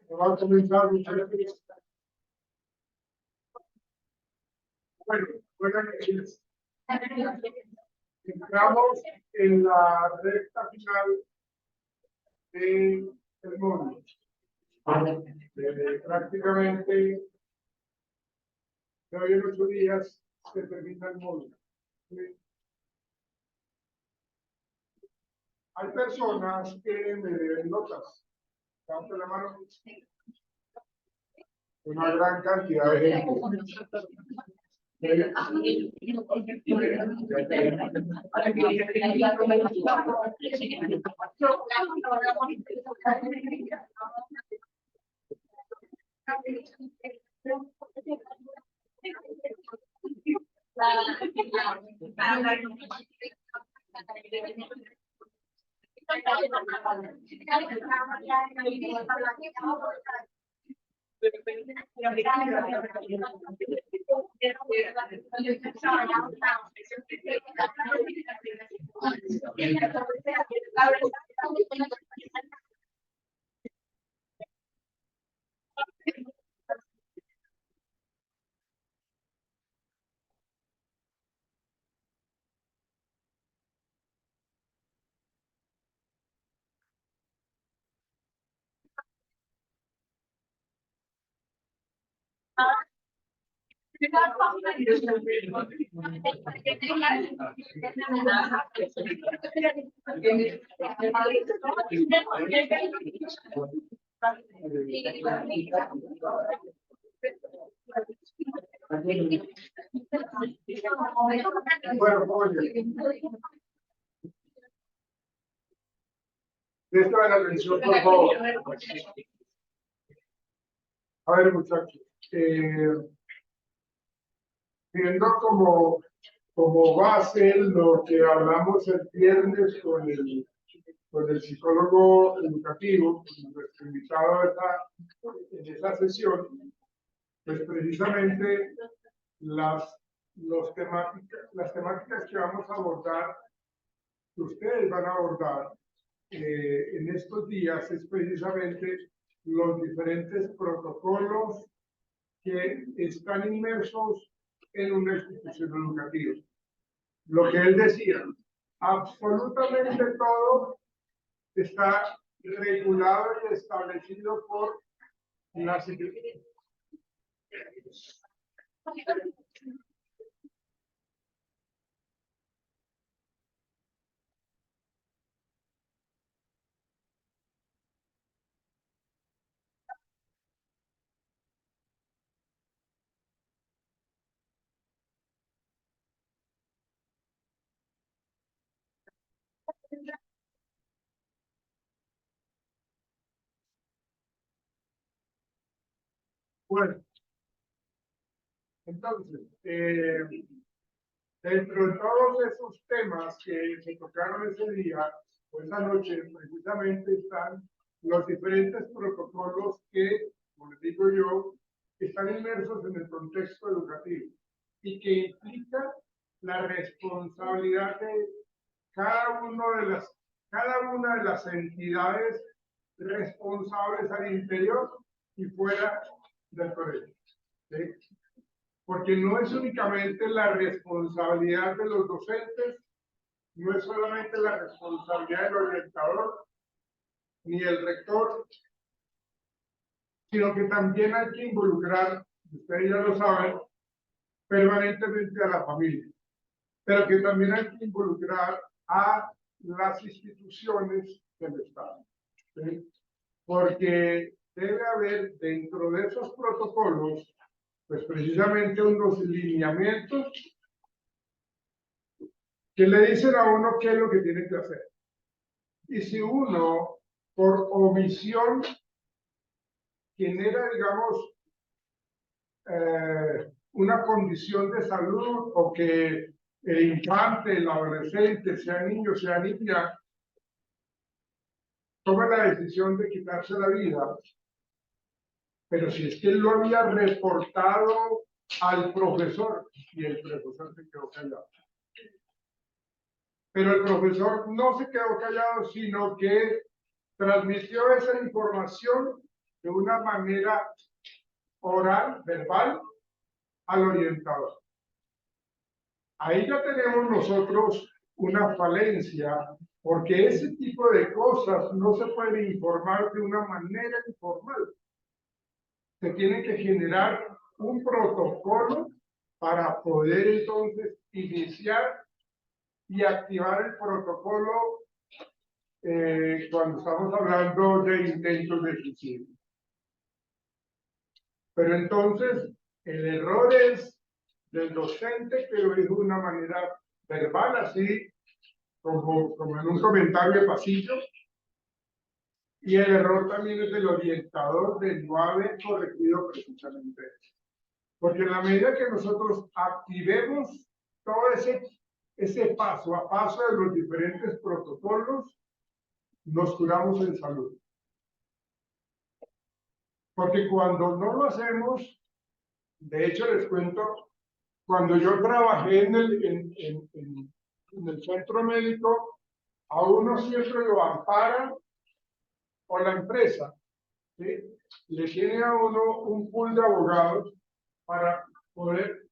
Va a comenzar muchas gracias. Bueno, buenas noches. Entramos en la recta final del módulo. Prácticamente de hoy en 8 días se termina el módulo. Hay personas que me deben notas. Levante la mano. Una gran cantidad de gente. Bueno, oye, esto de la atención, por favor. A ver, muchachos, viendo como base lo que hablamos el viernes con el psicólogo educativo, nuestro invitado en esa sesión, pues precisamente las temáticas que vamos a abordar, que ustedes van a abordar en estos días, es precisamente los diferentes protocolos que están inmersos en una institución educativa. Lo que él decía, absolutamente todo está regulado y establecido por las instituciones. Bueno, Entonces, dentro de todos esos temas que se tocaron ese día o esa noche, precisamente están los diferentes protocolos que, como les digo yo, están inmersos en el contexto educativo y que implica la responsabilidad de cada una de las entidades responsables al interior y fuera del colegio. ¿Sí? Porque no es únicamente la responsabilidad de los docentes, no es solamente la responsabilidad del orientador ni el rector, sino que también hay que involucrar, ustedes ya lo saben, permanentemente a la familia, pero que también hay que involucrar a las instituciones del Estado. ¿Sí? Porque debe haber dentro de esos protocolos, pues precisamente unos lineamientos que le dicen a uno qué es lo que tiene que hacer. Y si uno, por omisión, genera, digamos, una condición de salud o que el infante, el adolescente, sea niño, sea niña, toma la decisión de quitarse la vida, pero si es que él lo había reportado al profesor y el profesor se quedó callado. Pero el profesor no se quedó callado, sino que transmitió esa información de una manera oral, verbal, al orientador. Ahí ya tenemos nosotros una falencia, porque ese tipo de cosas no se pueden informar de una manera informal. Se tiene que generar un protocolo para poder entonces iniciar y activar el protocolo cuando estamos hablando de intentos de suicidio. Pero entonces el error es del docente que lo dijo de una manera verbal, así como en un comentario de pasillo, y el error también es del orientador de no haber corregido precisamente eso. Porque en la medida que nosotros activemos todo ese paso a paso de los diferentes protocolos, nos curamos en salud. Porque cuando no lo hacemos, de hecho les cuento, cuando yo trabajé en el centro médico, a uno siempre lo ampara o la empresa, ¿sí? Le tiene a uno un pool de abogados para poder,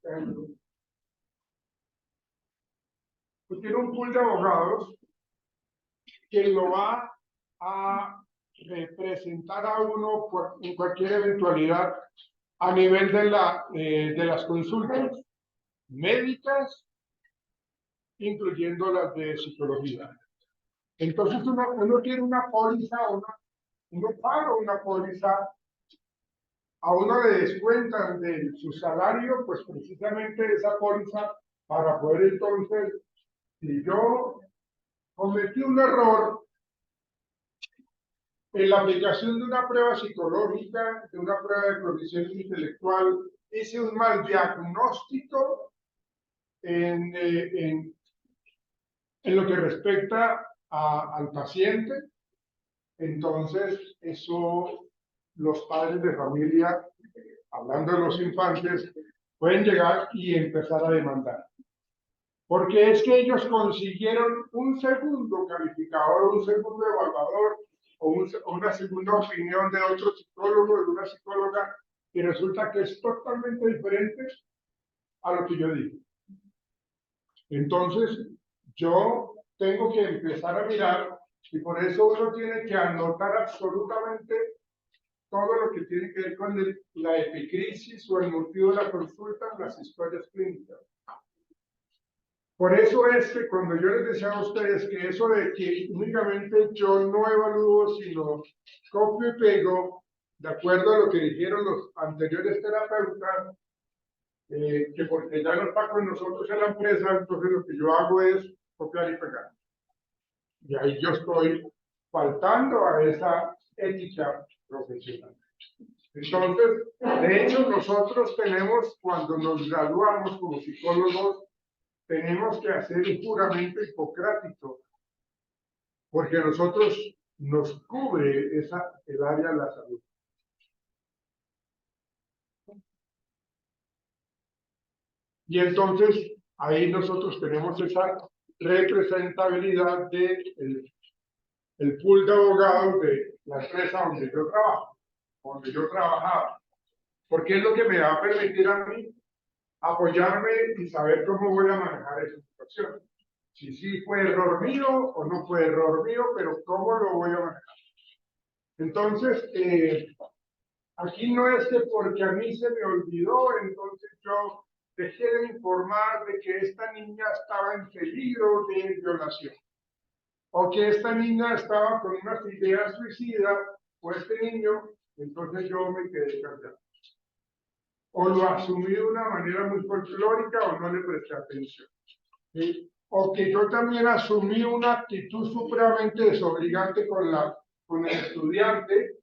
tiene un pool de abogados que lo va a representar a uno en cualquier eventualidad a nivel de las consultas médicas, incluyendo las de psicología. Entonces uno tiene una póliza, uno paga una póliza, a uno le descuentan de su salario, pues precisamente esa póliza para poder entonces, si yo cometí un error en la aplicación de una prueba psicológica, de una prueba de coeficiente intelectual, hice un mal diagnóstico en lo que respecta al paciente, entonces eso los padres de familia, hablando de los infantes, pueden llegar y empezar a demandar. Porque es que ellos consiguieron un segundo calificador, un segundo evaluador, o una segunda opinión de otro psicólogo, de una psicóloga, y resulta que es totalmente diferente a lo que yo digo. Entonces, yo tengo que empezar a mirar, y por eso uno tiene que anotar absolutamente todo lo que tiene que ver con la epicrisis o el motivo de la consulta en las historias clínicas. Por eso es que cuando yo les decía a ustedes que eso de que únicamente yo no evalúo, sino copio y pego, de acuerdo a lo que dijeron los anteriores terapeutas, que porque ya no está con nosotros en la empresa, entonces lo que yo hago es copiar y pegar. Y ahí yo estoy faltando a esa ética profesional. Entonces, de hecho, nosotros tenemos, cuando nos graduamos como psicólogos, tenemos que hacer un juramento hipocrático, porque nosotros nos cubre el área de la salud. Y entonces, ahí nosotros tenemos esa representabilidad de el pool de abogados de la empresa donde yo trabajo, donde yo trabajaba, porque es lo que me va a permitir a mí apoyarme y saber cómo voy a manejar esa situación. Si sí fue error mío o no fue error mío, pero cómo lo voy a manejar. Entonces, aquí no es que porque a mí se me olvidó, entonces yo dejé de informar de que esta niña estaba en peligro de violación, o que esta niña estaba con unas ideas suicidas, o este niño, entonces yo me quedé callado. O lo asumí de una manera muy folclórica o no le presté atención. ¿Sí? O que yo también asumí una actitud supremamente desobligante con el estudiante,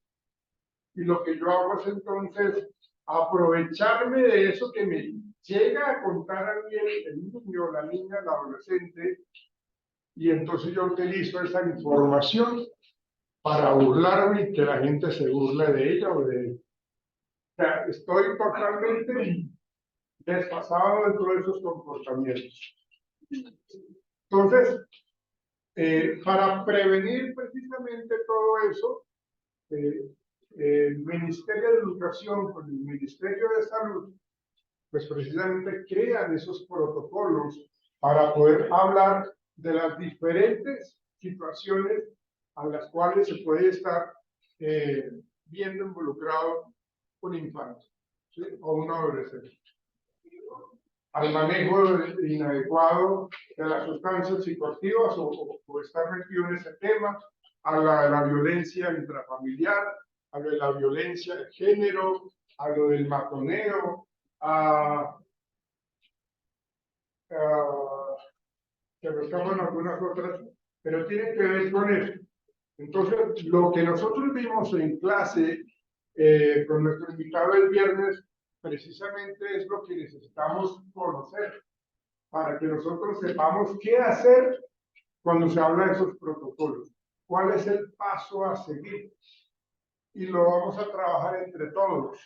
y lo que yo hago es entonces aprovecharme de eso que me llega a contar a mí el niño, la niña, el adolescente, y entonces yo utilizo esa información para burlarme y que la gente se burle de ella o de él. O sea, estoy totalmente desfasado de todos esos comportamientos. Entonces, para prevenir precisamente todo eso, el Ministerio de Educación con el Ministerio de Salud, pues precisamente crean esos protocolos para poder hablar de las diferentes situaciones a las cuales se puede estar viendo involucrado un infante, ¿sí? O un adolescente. Al manejo inadecuado de las sustancias psicoactivas o estar metido en ese tema, a la violencia intrafamiliar, a lo de la violencia de género, a lo del matoneo, que me escapan algunas otras, pero tienen que ver con eso. Entonces, lo que nosotros vimos en clase con nuestro invitado el viernes, precisamente es lo que necesitamos conocer para que nosotros sepamos qué hacer cuando se habla de esos protocolos, cuál es el paso a seguir. Y lo vamos a trabajar entre todos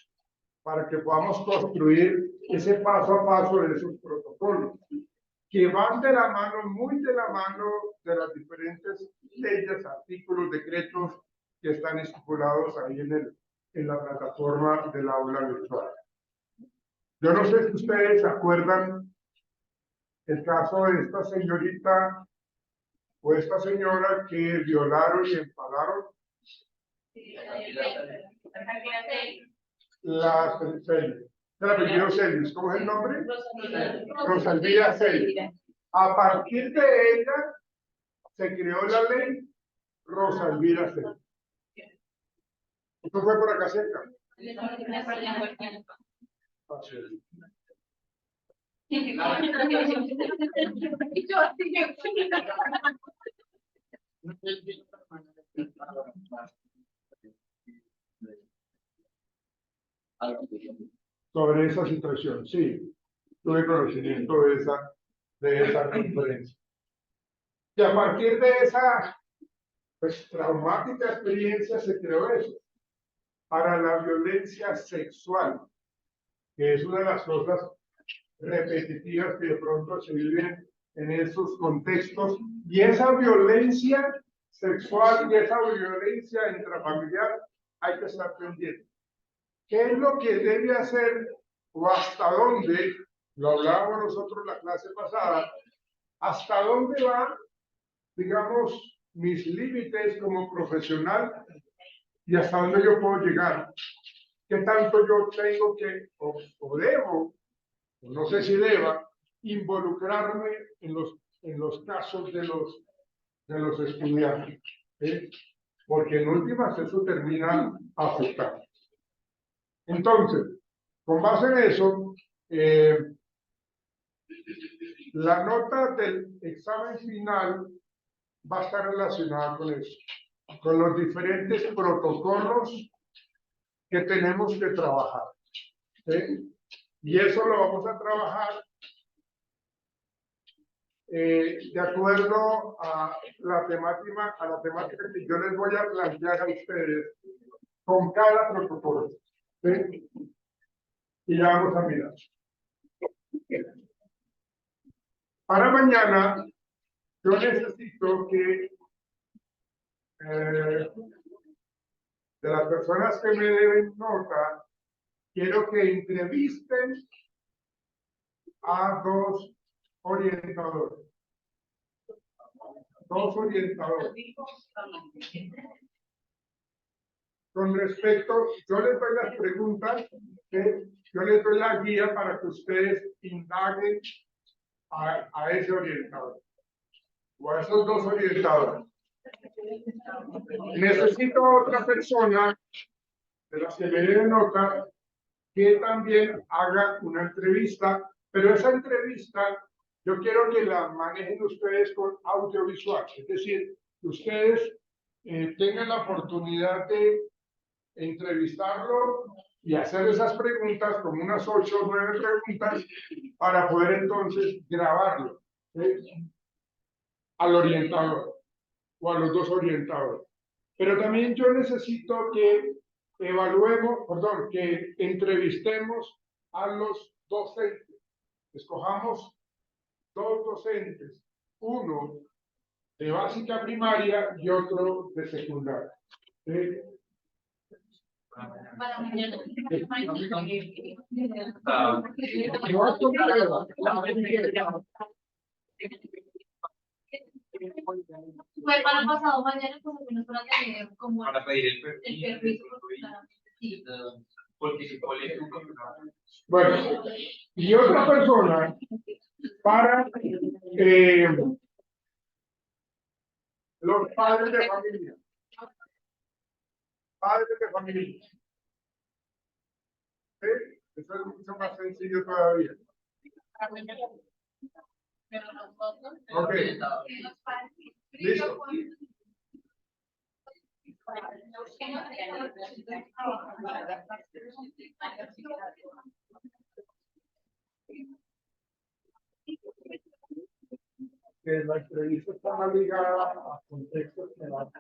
para que podamos construir ese paso a paso de esos protocolos, que van de la mano, muy de la mano de las diferentes leyes, artículos, decretos que están estipulados ahí en la plataforma del aula virtual. Yo no sé si ustedes se acuerdan el caso de esta señorita o esta señora que violaron y empalaron. La Celis. El apellido Celis. ¿Cómo es el nombre? Rosalvía Celis. A partir de ella se creó la ley Rosalvía Celis. Esto fue por acá cerca. Sobre esa situación, sí, tuve conocimiento de esa conferencia. Y a partir de esa pues, traumática experiencia se creó eso, para la violencia sexual, que es una de las cosas repetitivas que de pronto se viven en esos contextos, y esa violencia sexual y esa violencia intrafamiliar hay que estar pendiente. ¿Qué es lo que debe hacer o hasta dónde, lo hablábamos nosotros en la clase pasada, hasta dónde va, digamos, mis límites como profesional y hasta dónde yo puedo llegar? ¿Qué tanto yo tengo que, o debo, o no sé si deba, involucrarme en los casos de los estudiantes? ¿Sí? Porque en últimas eso termina afectando. Entonces, con base en eso, la nota del examen final va a estar relacionada con eso, con los diferentes protocolos que tenemos que trabajar. ¿Sí? Y eso lo vamos a trabajar de acuerdo a la temática que yo les voy a plantear a ustedes con cada protocolo. ¿Sí? Y ya vamos a mirar. Para mañana, yo necesito que de las personas que me deben nota, quiero que entrevisten a dos orientadores. Dos orientadores. Con respecto, yo les doy las preguntas, yo les doy la guía para que ustedes indaguen a ese orientador o a esos dos orientadores. Necesito otra persona de las que me den nota que también haga una entrevista, pero esa entrevista yo quiero que la manejen ustedes con audiovisual, es decir, que ustedes tengan la oportunidad de entrevistarlo y hacer esas preguntas, como unas 8 o 9 preguntas, para poder entonces grabarlo, ¿sí? Al orientador o a los dos orientadores. Pero también yo necesito que evaluemos, perdón, que entrevistemos a los docentes. Escojamos dos docentes, uno de básica primaria y otro de secundaria. ¿Sí? Para mañana. Fue para pasado mañana, como menos para tener como para pedir el permiso. Sí. Porque si Bueno, y otra persona para los padres de familia. Padres de familia. ¿Sí? Eso es mucho más sencillo todavía. Ok. Listo. Que la entrevista está más ligada a contextos que la...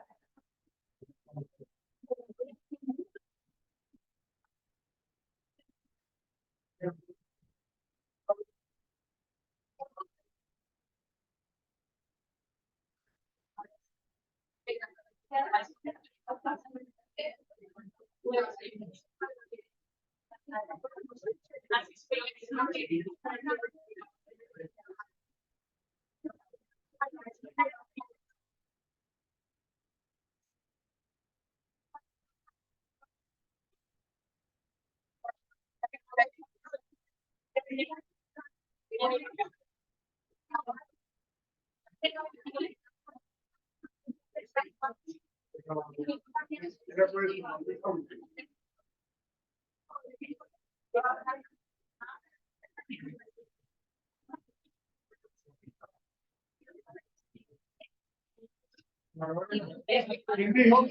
¿Quién dijo?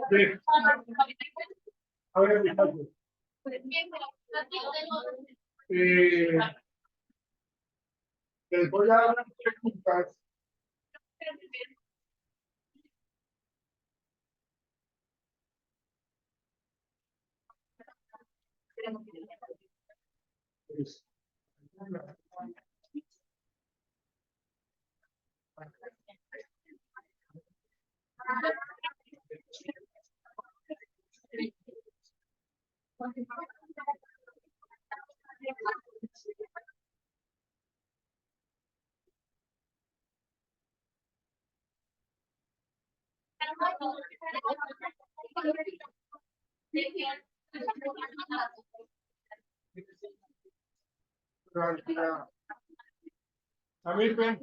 Sí. A ver, muchachos. Les voy a dar unas preguntas. A mí, ven.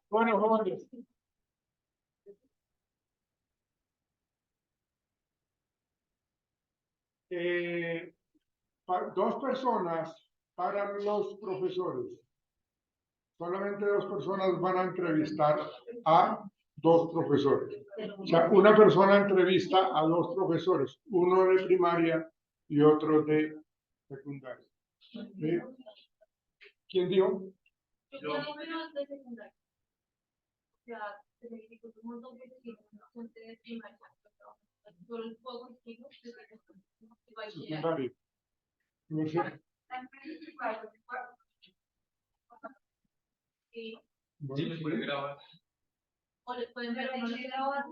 Bueno, jóvenes. Dos personas para los profesores. Solamente dos personas van a entrevistar a dos profesores. O sea, una persona entrevista a dos profesores, uno de primaria y otro de secundaria. ¿Sí? ¿Quién dijo? Secundaria. No sé. Sí, me puede grabar. O les pueden ver grabar.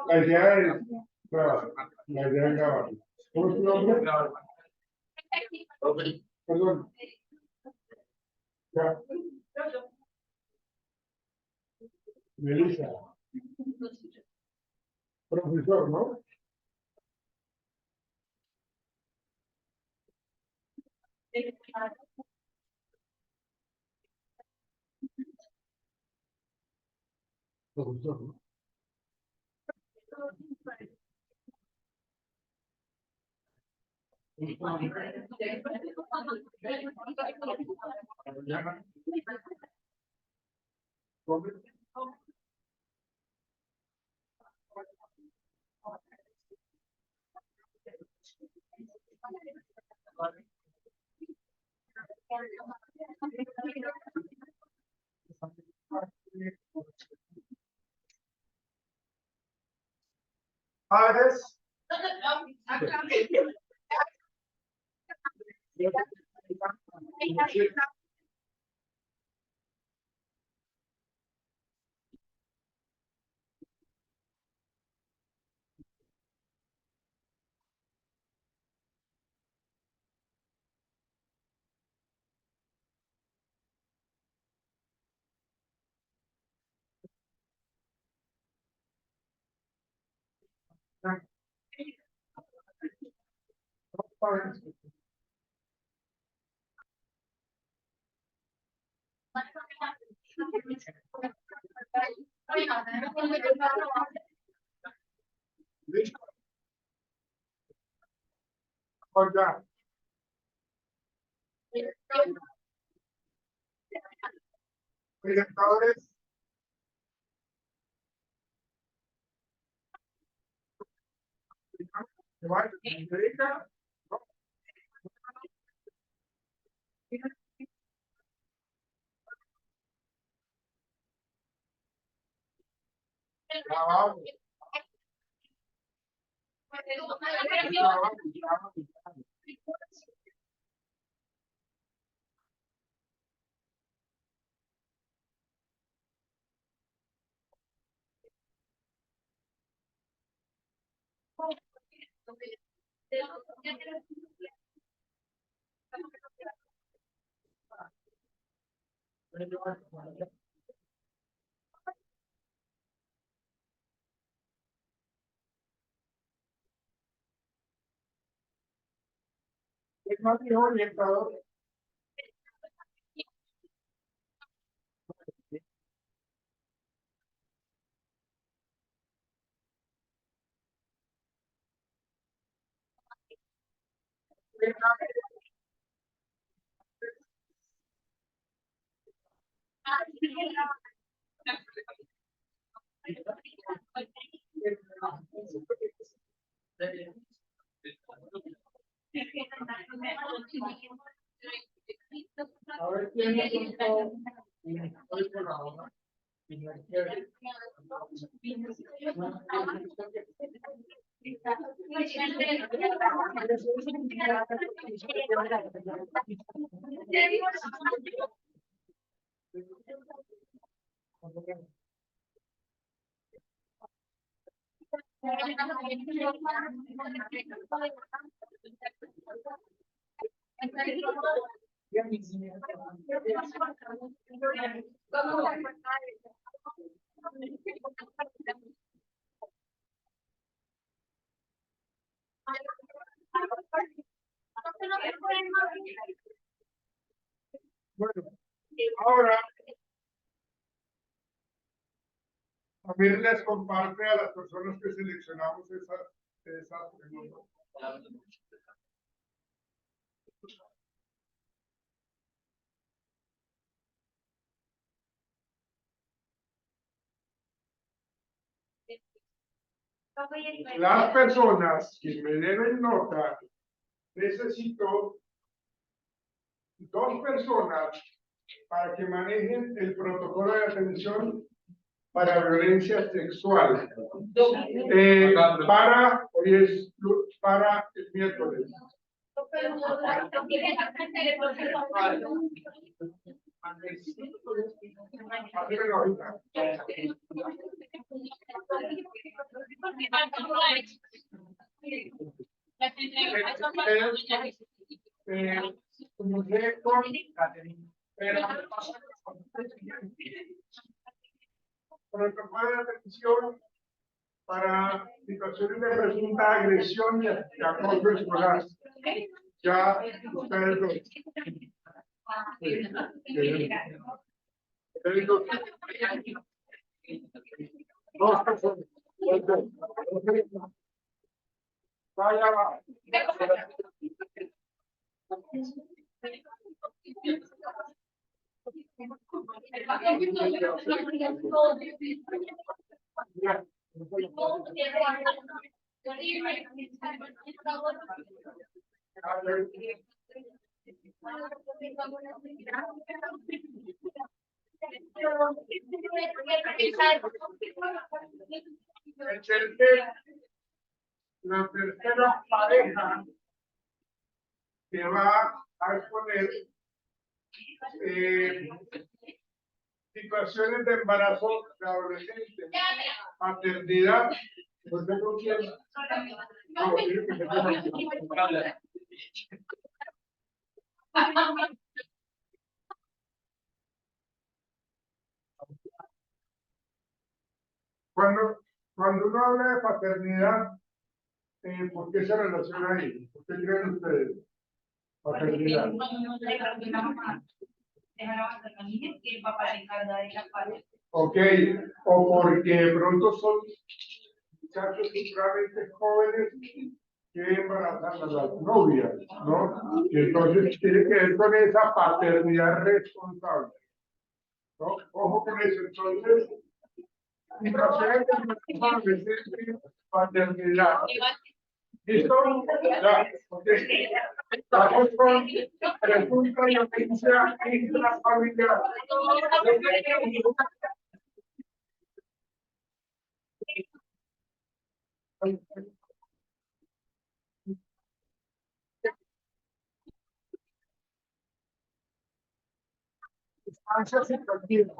La idea es grabar. La idea es grabar. ¿Cómo es tu nombre? Perdón. Ya. Melissa. Profesor, ¿no? Profesor, ¿no? Padres. Listo. Oiga. Orientadores. ¿Es más viejo orientador? A ver quién me contó. Estoy por la hoja. Bueno, ahora también les comparte a las personas que seleccionamos esa pregunta. Las personas que me deben nota, necesito 2 personas para que manejen el protocolo de atención para violencia sexual. Hoy es para el miércoles. Hacémelo ahorita. Comuniqué con Catherine, pero protocolo de atención para situaciones de presunta agresión y acoso escolar. Ya ustedes dos personas. Vaya, va. La tercera pareja que va a exponer situaciones de embarazo de adolescente, maternidad, pues de confianza. Cuando uno habla de paternidad, ¿por qué se relaciona ahí? ¿Por qué creen ustedes? Paternidad. Ok, o porque de pronto son muchachos extremadamente jóvenes que embarazan a las novias, ¿no? Y entonces tiene que ver con esa paternidad responsable, ¿no? Ojo con eso, entonces, situaciones de paternidad. ¿Listo? Ya, ok. Estamos con presunta violencia intrafamiliar. Ansias y tranquilas.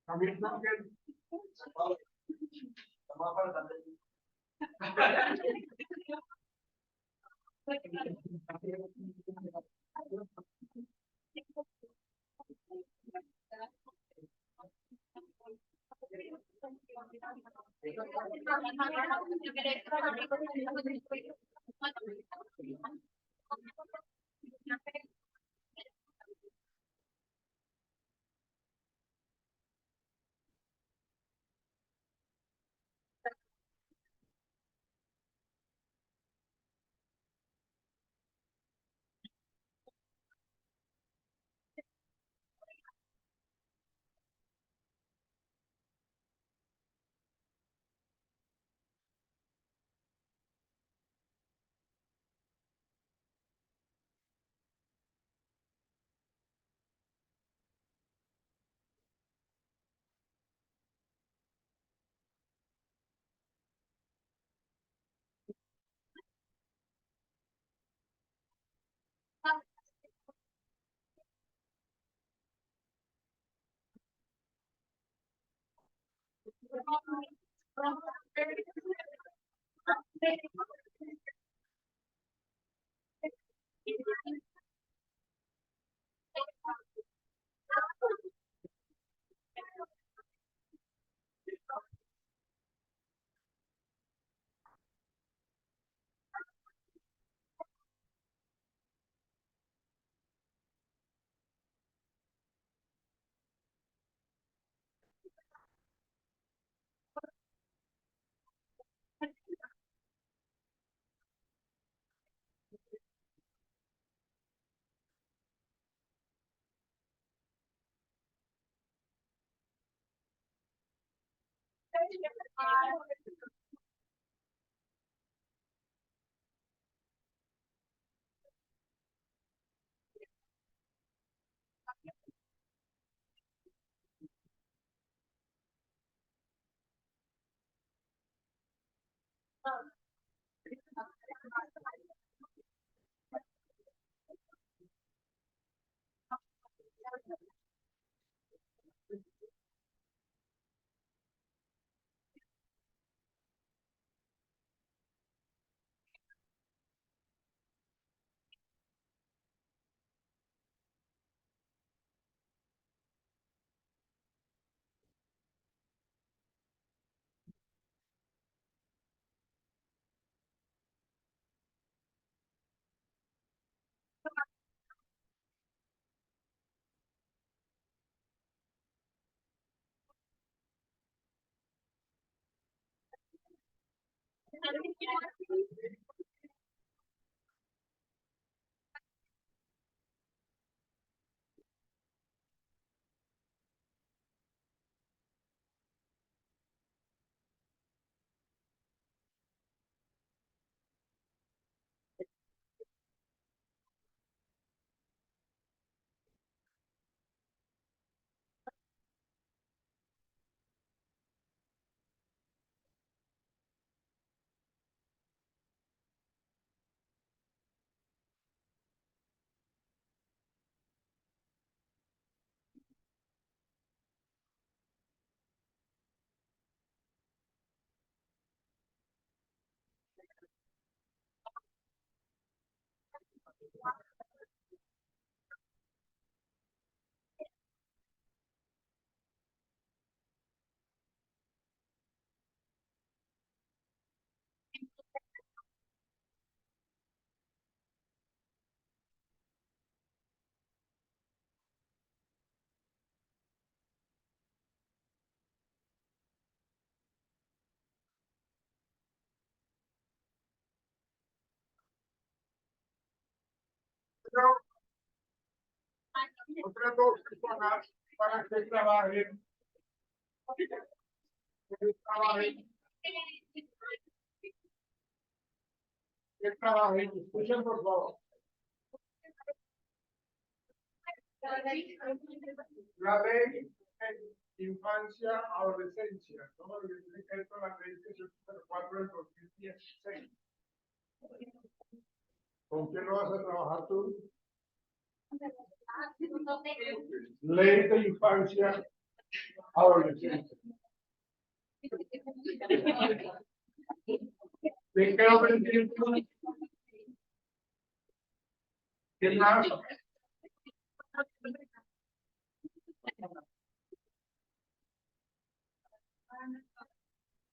También también. Otras dos personas para que trabajen. Que trabajen. Escuchen, por favor. La ley de infancia, adolescencia, ¿no? Lo que explica esto la ley 1804 del 2016. ¿Con quién lo vas a trabajar tú? Ley de infancia, adolescencia. ¿De qué aprendí? ¿Qué más?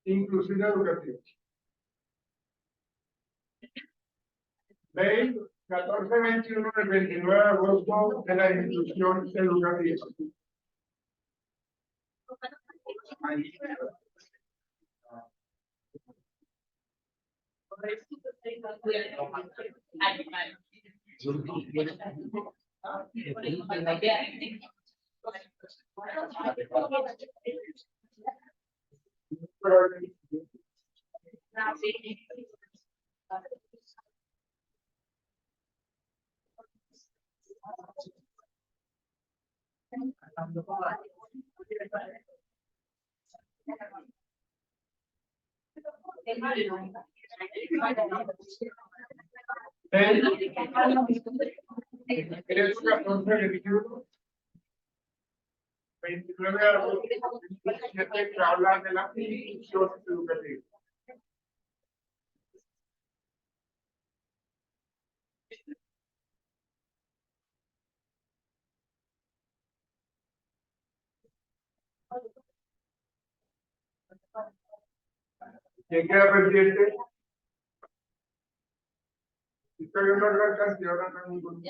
Inclusión educativa. Ley 1421 del 29 de agosto de la inclusión educativa. ¿Quieres una contra de 29 de agosto de 2017 que habla de la inclusión educativa? ¿Quién queda pendiente? Estoy en una canción, ahora no hay ningún.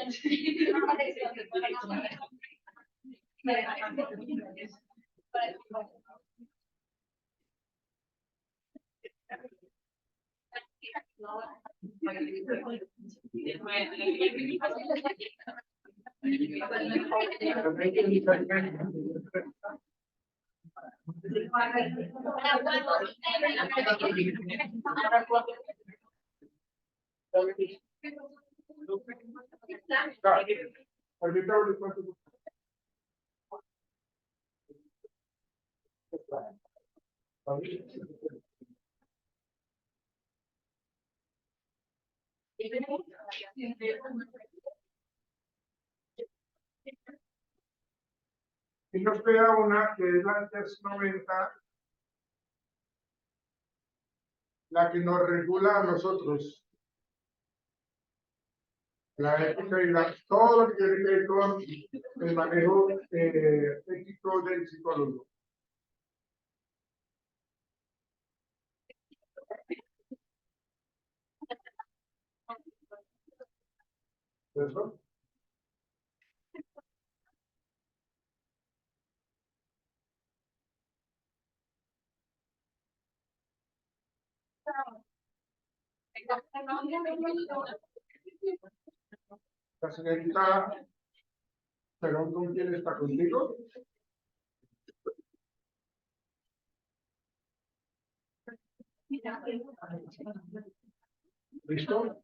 Permítame, ¿cuánto? Y nos queda una que es la 1090, la que nos regula a nosotros. La ética y todo lo que tiene que ver con el manejo ético del psicólogo. ¿Eso? La señorita, perdón, ¿con quién está contigo? ¿Listo?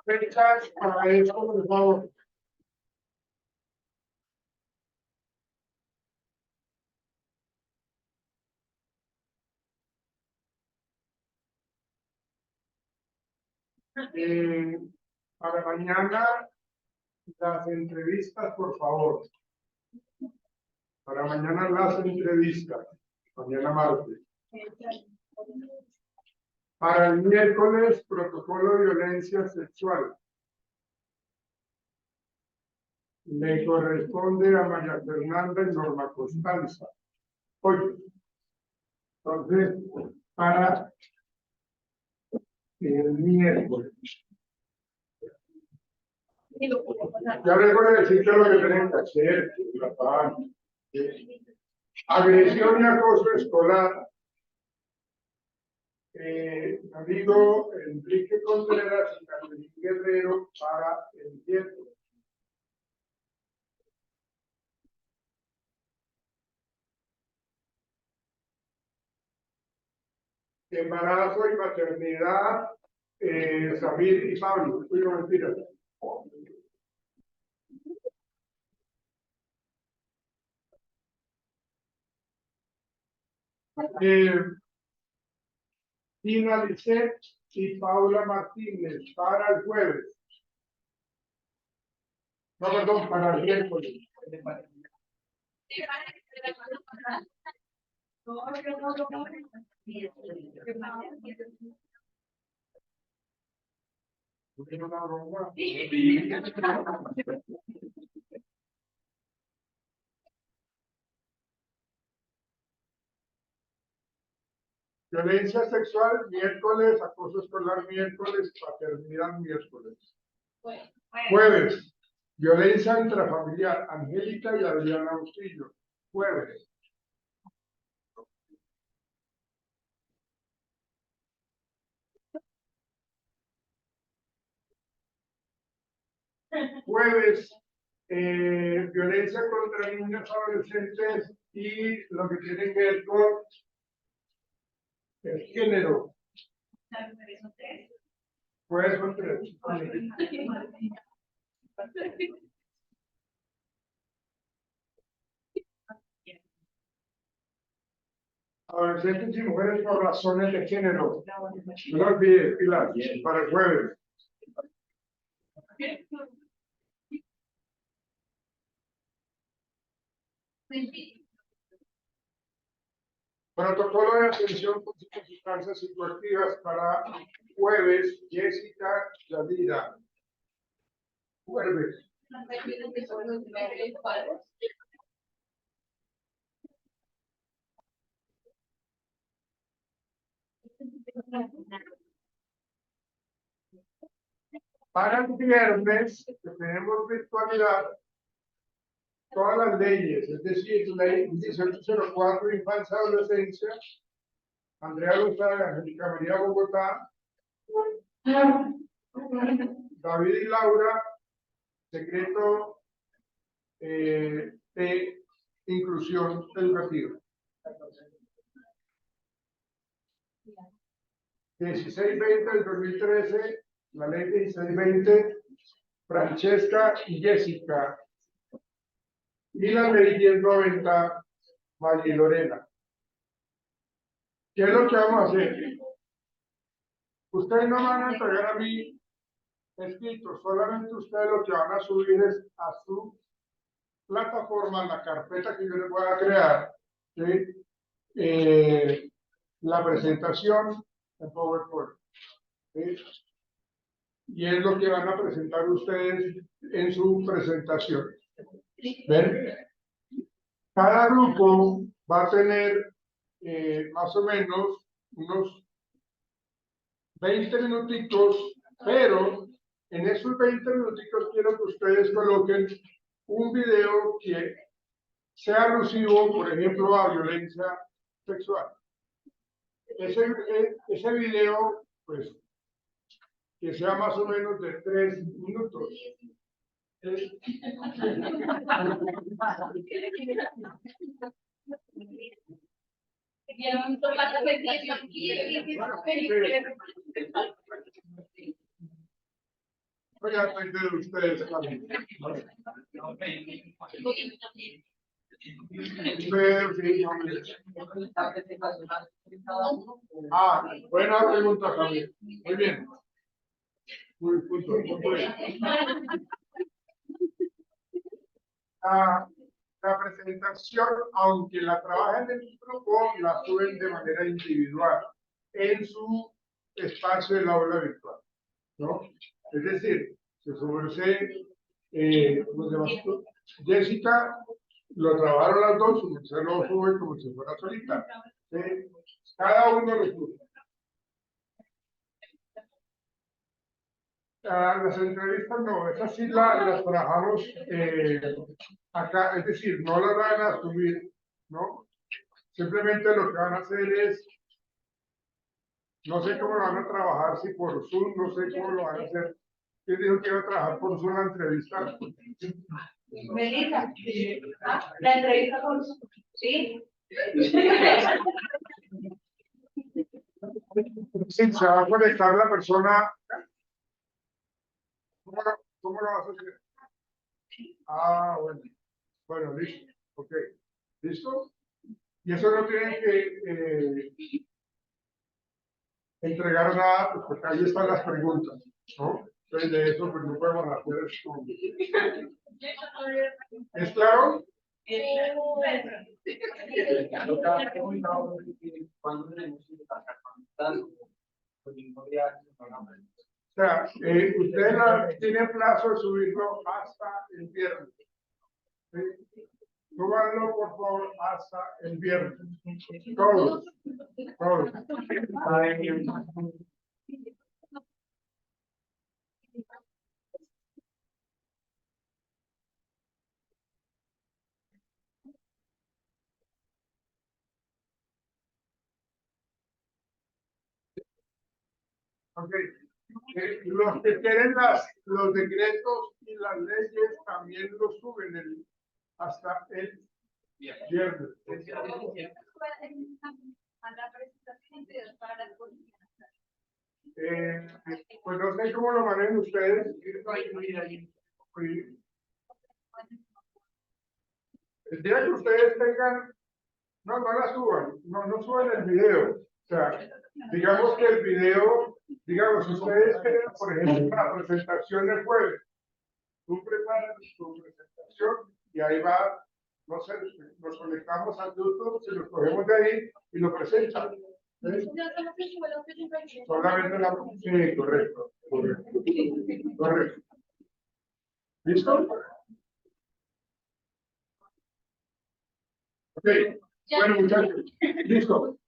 Fechas para esto, por favor. Para mañana, las entrevistas, por favor. Para mañana las entrevistas. Mañana martes. Para el miércoles, protocolo de violencia sexual. Le corresponde a María Fernanda y Norma Constanza. Oye, entonces, para el miércoles. Ya recuerden decir que lo que tienen que hacer, papá. Agresión y acoso escolar. Amigo Enrique Contreras y Carolina Guerrero para el miércoles. Embarazo y maternidad, Samir y Pablo. Cuyo mentiras. Tina Lisset y Paula Martínez para el jueves. No, perdón, para el miércoles. Violencia sexual, miércoles, acoso escolar, miércoles, paternidad, miércoles. Jueves, violencia intrafamiliar, Angélica y Adriana Bustillo. Jueves. Jueves, violencia contra niños adolescentes y lo que tiene que ver con el género. Jueves son 3. Adolescentes y mujeres por razones de género. No lo olvides, Pilar, para el jueves. Protocolo de atención con sustancias psicoactivas para jueves, Jessica Yadira. Jueves. Para el viernes, que tenemos virtualidad, todas las leyes, es decir, ley 1804, infancia y adolescencia, Andrea Lozada, Angélica María Bogotá, David y Laura, secreto de inclusión educativa. 1620 del 2013, la ley 1620, Francesca y Jessica. Y la ley 1090, María y Lorena. ¿Qué es lo que vamos a hacer? Ustedes no van a entregar a mí escritos, solamente ustedes lo que van a subir es a su plataforma, la carpeta que yo les voy a crear, ¿sí? La presentación en PowerPoint, ¿sí? Y es lo que van a presentar ustedes en su presentación. ¿Ven? Cada grupo va a tener más o menos unos 20 minuticos, pero en esos 20 minuticos quiero que ustedes coloquen un video que sea alusivo, por ejemplo, a violencia sexual. Ese video, pues, que sea más o menos de 3 minutos. Voy a aprender de ustedes también. Buena pregunta también. Muy bien. Muy bien. La presentación, aunque la trabajan en el grupo, la suben de manera individual en su espacio del aula virtual, ¿no? Es decir, se sube Jessica, lo trabajaron las dos, usted lo sube como si fuera solita. Cada uno lo sube. Las entrevistas no, esas sí las trabajamos acá, es decir, no las van a subir, ¿no? Simplemente lo que van a hacer es, no sé cómo lo van a trabajar, si por Zoom, no sé cómo lo van a hacer. ¿Quién dijo que iba a trabajar por Zoom la entrevista? Melissa, la entrevista con Zoom, ¿sí? Sí, se va a conectar la persona. ¿Cómo lo vas a hacer? Bueno. Bueno, listo. Ok. ¿Listo? Y eso no tiene que entregar nada, pues ahí están las preguntas, ¿no? Entonces de eso pues no podemos hacer esto. ¿Es claro? O sea, ustedes tienen plazo de subirlo hasta el viernes. ¿Sí? Súbanlo, por favor, hasta el viernes. Todos. Todos. Ok. Los que quieren los decretos y las leyes también los suben hasta el viernes. Pues no sé cómo lo manejan ustedes. El día que ustedes tengan, no la suban, no suban el video. O sea, digamos que el video, digamos, ustedes tienen, por ejemplo, la presentación del jueves. Tú preparas tu presentación y ahí va, no sé, nos conectamos al YouTube, se los cogemos de ahí y lo presentan. ¿Sí? Solamente la... Sí, correcto. Correcto. ¿Listo? Ok. Bueno, muchachos. Listo.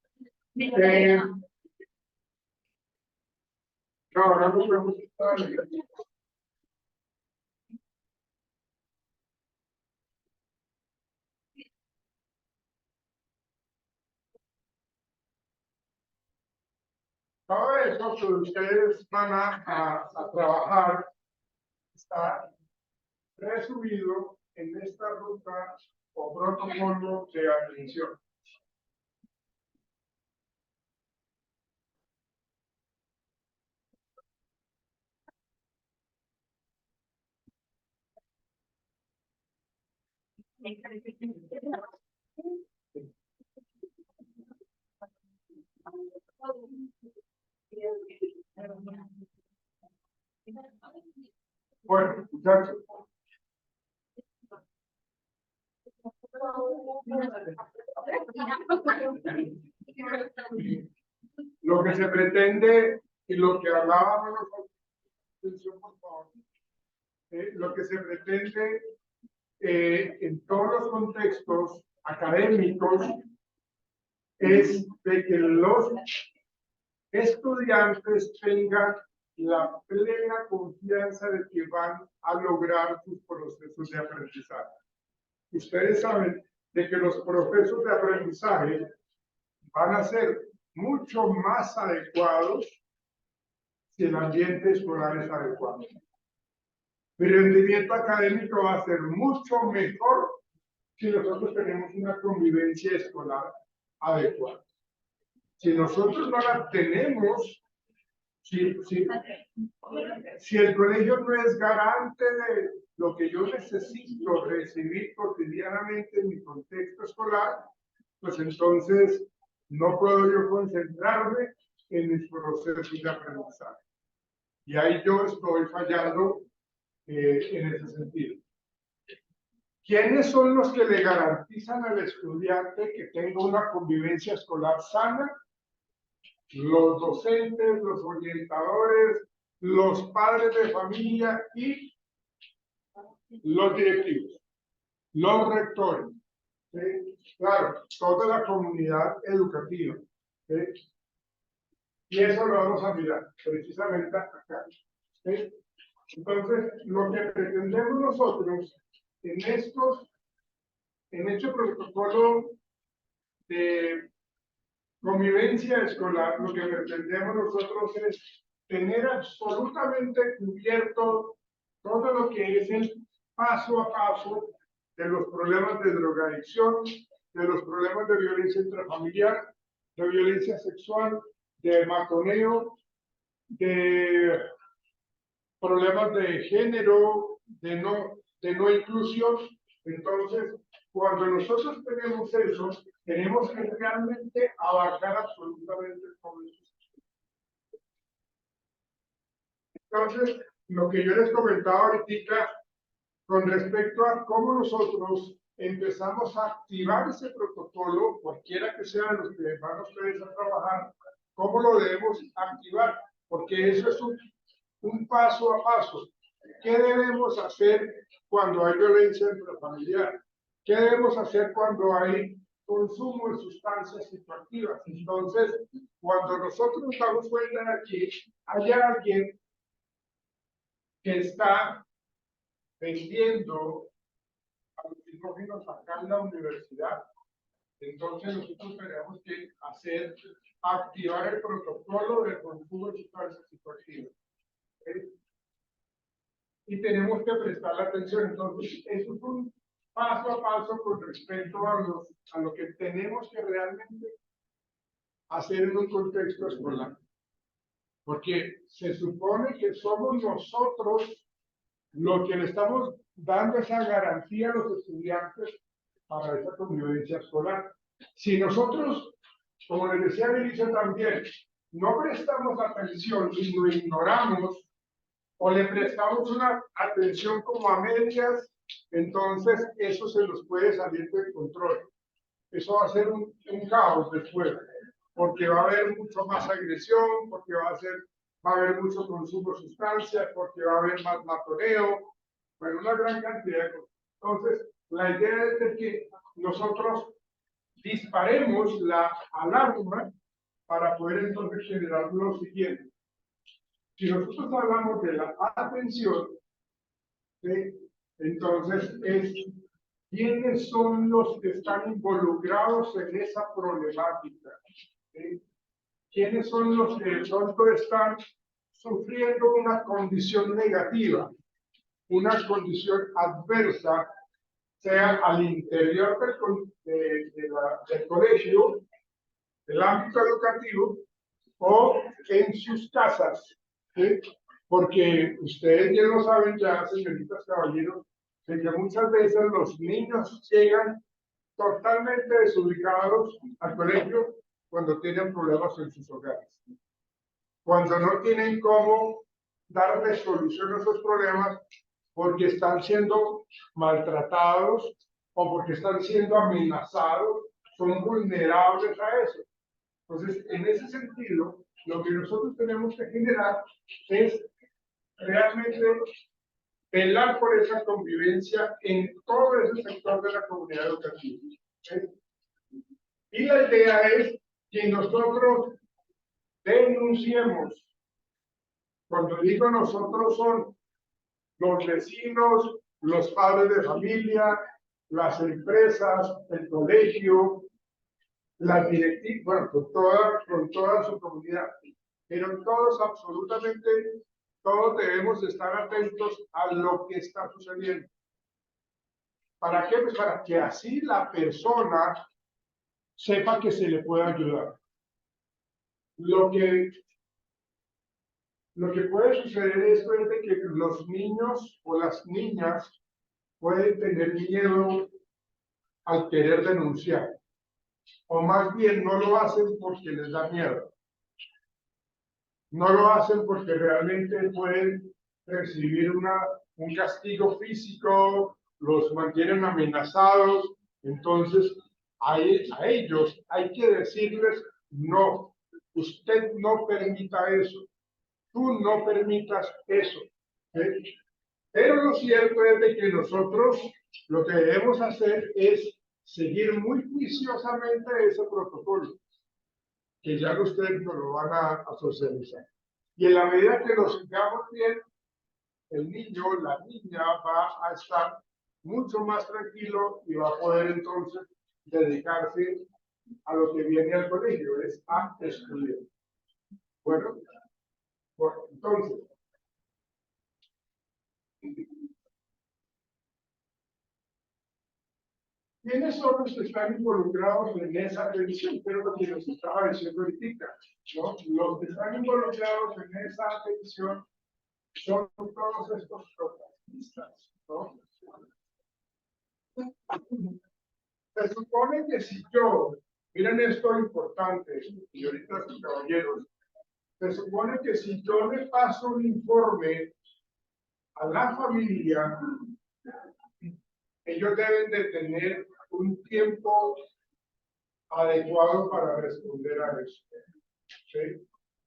No podemos estar. Todo eso que ustedes van a trabajar está resumido en esta ruta o protocolo de atención. Bueno, muchachos. Lo que se pretende y lo que hablábamos nosotros, por favor, lo que se pretende en todos los contextos académicos es de que los estudiantes tengan la plena confianza de que van a lograr sus procesos de aprendizaje. Ustedes saben de que los procesos de aprendizaje van a ser mucho más adecuados si el ambiente escolar es adecuado. Mi rendimiento académico va a ser mucho mejor si nosotros tenemos una convivencia escolar adecuada. Si nosotros no la tenemos, si el colegio no es garante de lo que yo necesito recibir cotidianamente en mi contexto escolar, pues entonces no puedo yo concentrarme en mis procesos de aprendizaje. Y ahí yo estoy fallando en ese sentido. ¿Quiénes son los que le garantizan al estudiante que tenga una convivencia escolar sana? Los docentes, los orientadores, los padres de familia y los directivos, los rectores. ¿Sí? Claro, toda la comunidad educativa. ¿Sí? Y eso lo vamos a mirar precisamente acá. ¿Sí? Entonces, lo que pretendemos nosotros en este protocolo de convivencia escolar, lo que pretendemos nosotros es tener absolutamente cubierto todo lo que es el paso a paso de los problemas de drogadicción, de los problemas de violencia intrafamiliar, de violencia sexual, de matoneo, de problemas de género, de no inclusión. Entonces, cuando nosotros tenemos eso, tenemos que realmente abarcar absolutamente todo eso. Entonces, lo que yo les comentaba ahorita con respecto a cómo nosotros empezamos a activar ese protocolo, cualquiera que sea de los que van ustedes a trabajar, cómo lo debemos activar, porque eso es un paso a paso. ¿Qué debemos hacer cuando hay violencia intrafamiliar? ¿Qué debemos hacer cuando hay consumo de sustancias psicoactivas? Entonces, cuando nosotros nos damos cuenta de que hay alguien que está vendiendo alucinógenos acá en la universidad, entonces nosotros tenemos que activar el protocolo de consumo de sustancias psicoactivas. ¿Sí? Y tenemos que prestar atención. Entonces, eso es un paso a paso con respecto a lo que tenemos que realmente hacer en un contexto escolar. Porque se supone que somos nosotros los que le estamos dando esa garantía a los estudiantes para esa convivencia escolar. Si nosotros, como les decía al inicio también, no prestamos atención y lo ignoramos, o le prestamos una atención como a medias, entonces eso se nos puede salir del control. Eso va a ser un caos después, porque va a haber mucho más agresión, porque va a haber mucho consumo de sustancias, porque va a haber más matoneo, bueno, una gran cantidad de cosas. Entonces, la idea es de que nosotros disparemos la alarma para poder entonces generar lo siguiente. Si nosotros hablamos de la atención, ¿sí? Entonces es quiénes son los que están involucrados en esa problemática, ¿sí? ¿Quiénes son los que de pronto están sufriendo una condición negativa, una condición adversa, sea al interior del colegio, del ámbito educativo, o en sus casas? ¿Sí? Porque ustedes bien lo saben ya, señoritas, caballeros, de que muchas veces los niños llegan totalmente desubicados al colegio cuando tienen problemas en sus hogares. Cuando no tienen cómo darle solución a esos problemas porque están siendo maltratados o porque están siendo amenazados, son vulnerables a eso. Entonces, en ese sentido, lo que nosotros tenemos que generar es realmente velar por esa convivencia en todo ese sector de la comunidad educativa. ¿Sí? Y la idea es que nosotros denunciemos. Cuando digo nosotros son los vecinos, los padres de familia, las empresas, el colegio, las directivas, bueno, con toda su comunidad. Pero todos, absolutamente todos debemos estar atentos a lo que está sucediendo. ¿Para qué? Pues para que así la persona sepa que se le puede ayudar. Lo que puede suceder es de que los niños o las niñas pueden tener miedo al querer denunciar, o más bien no lo hacen porque les da miedo. No lo hacen porque realmente pueden recibir un castigo físico, los mantienen amenazados. Entonces, a ellos hay que decirles, no, usted no permita eso, tú no permitas eso. ¿Sí? Pero lo cierto es de que nosotros lo que debemos hacer es seguir muy juiciosamente ese protocolo, que ya ustedes nos lo van a socializar. Y en la medida que lo sigamos bien, el niño, la niña va a estar mucho más tranquilo y va a poder entonces dedicarse a lo que viene al colegio, es a estudiar. Bueno, entonces, ¿quiénes son los que están involucrados en esa revisión? Pero lo que nos estaba diciendo ahorita, ¿no? Los que están involucrados en esa revisión son todos estos protagonistas, ¿no? Se supone que si yo, miren esto importante, señoritas y caballeros, Se supone que si yo le paso un informe a la familia, ellos deben de tener un tiempo adecuado para responder a eso. ¿Sí?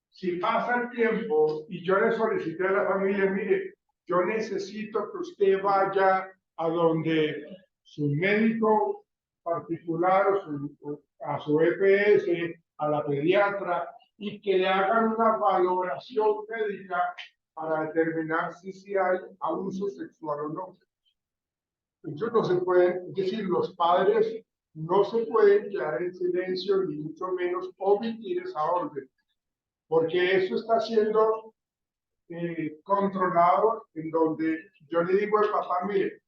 Si pasa el tiempo y yo le solicité a la familia, mire, yo necesito que usted vaya a donde su médico particular o a su EPS, a la pediatra, y que le hagan una valoración médica para determinar si hay abuso sexual o no. Ellos no se pueden, es decir, los padres no se pueden quedar en silencio ni mucho menos omitir esa orden, porque eso está siendo controlado, en donde yo le digo al papá, mire,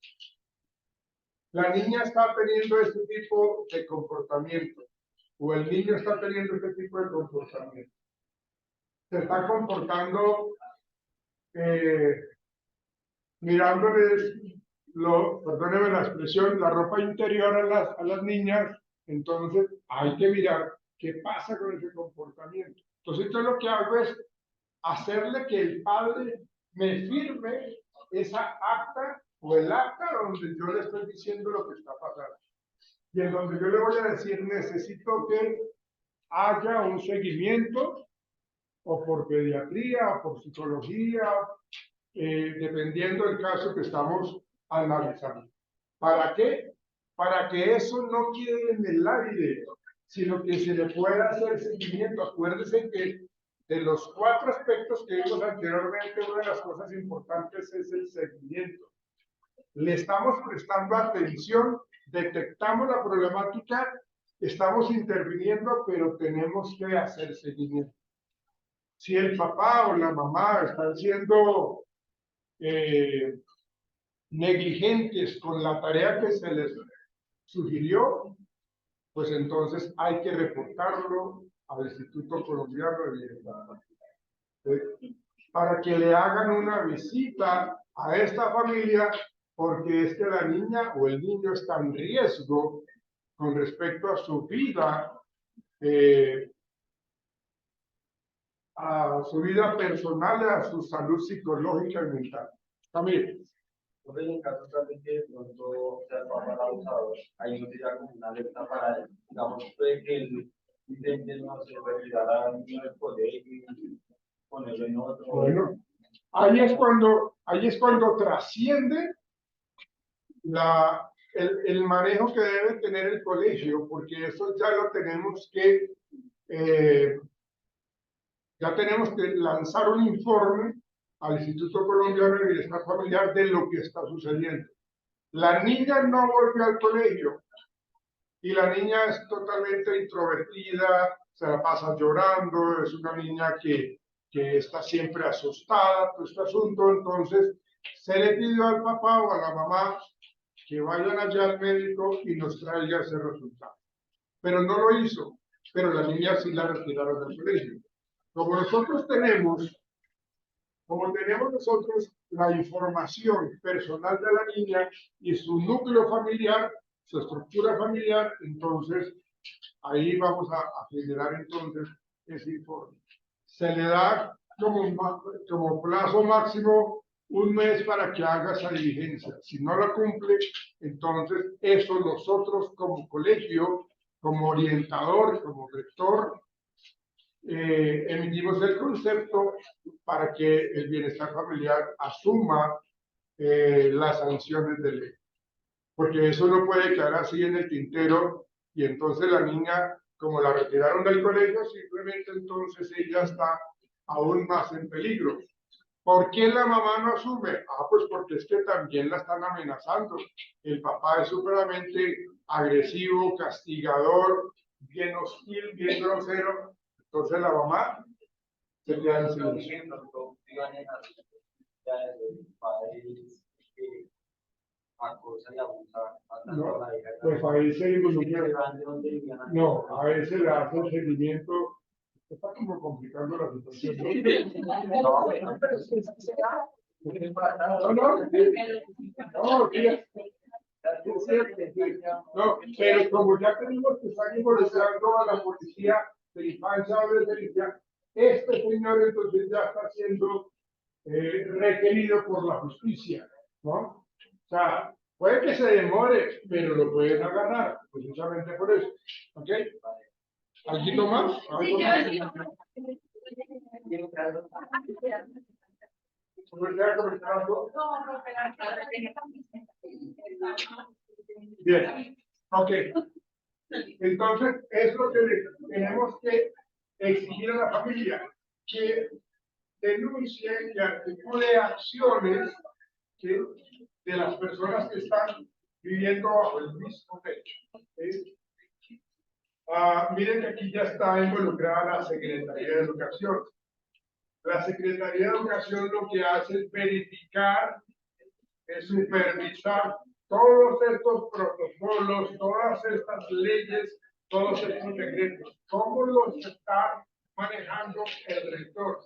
la niña está teniendo este tipo de comportamiento o el niño está teniendo este tipo de comportamiento. Se está comportando mirándoles, perdónenme la expresión, la ropa interior a las niñas, entonces hay que mirar qué pasa con ese comportamiento. Entonces yo lo que hago es hacerle que el padre me firme esa acta o el acta donde yo le estoy diciendo lo que está pasando. Y en donde yo le voy a decir, necesito que haya un seguimiento, o por pediatría, o por psicología, dependiendo del caso que estamos analizando. ¿Para qué? Para que eso no quede en el aire, sino que se le pueda hacer seguimiento. Acuérdense que de los 4 aspectos que vimos anteriormente, una de las cosas importantes es el seguimiento. Le estamos prestando atención, detectamos la problemática, estamos interviniendo, pero tenemos que hacer seguimiento. Si el papá o la mamá están siendo negligentes con la tarea que se les sugirió, pues entonces hay que reportarlo al Instituto Colombiano de Bienestar, para que le hagan una visita a esta familia, porque es que la niña o el niño está en riesgo con respecto a su vida, personal, a su salud psicológica y mental. También. Entonces, en caso tal de que de pronto sea el papá el abusador, ahí no sería como una alerta para él. Digamos, puede que él intente, no sé, retirar al niño del colegio y ponerlo en otro. Bueno, ahí es cuando trasciende el manejo que debe tener el colegio, porque eso ya lo tenemos que, lanzar un informe al Instituto Colombiano de Bienestar Familiar de lo que está sucediendo. La niña no volvió al colegio y la niña es totalmente introvertida, se la pasa llorando, es una niña que está siempre asustada, todo este asunto. Entonces se le pidió al papá o a la mamá que vayan allá al médico y nos traiga ese resultado. Pero no lo hizo, pero la niña sí la retiraron del colegio. Como tenemos nosotros la información personal de la niña y su núcleo familiar, su estructura familiar, entonces ahí vamos a generar entonces ese informe. Se le da como plazo máximo 1 mes para que haga esa diligencia. Si no la cumple, entonces eso nosotros como colegio, como orientador, como rector, emitimos el concepto para que el bienestar familiar asuma las sanciones de ley. Porque eso no puede quedar así en el tintero y entonces la niña, como la retiraron del colegio, simplemente entonces ella está aún más en peligro. ¿Por qué la mamá no asume? Pues porque es que también la están amenazando. El papá es supremamente agresivo, castigador, bien hostil, bien grosero. Entonces la mamá se queda en silencio. Acosa y abusa No, a la hija. pues ahí se involucra. No, a veces le hace el seguimiento. Está como complicando la situación. No, pero como ya tenemos que estar involucrando a la policía de infancia o de adolescencia, este señor entonces ya está siendo requerido por la justicia, ¿no? O sea, puede que se demore, pero lo pueden agarrar, precisamente por eso. ¿Ok? ¿Algo más? ¿Algo más? Bien, ok. Entonces, es lo que tenemos que exigir a la familia, que denuncie, que articule acciones de las personas que están viviendo bajo el mismo techo. ¿Sí? Miren que aquí ya está involucrada la Secretaría de Educación. La Secretaría de Educación lo que hace es verificar, es supervisar todos estos protocolos, todas estas leyes, todos estos decretos. ¿Cómo los está manejando el rector?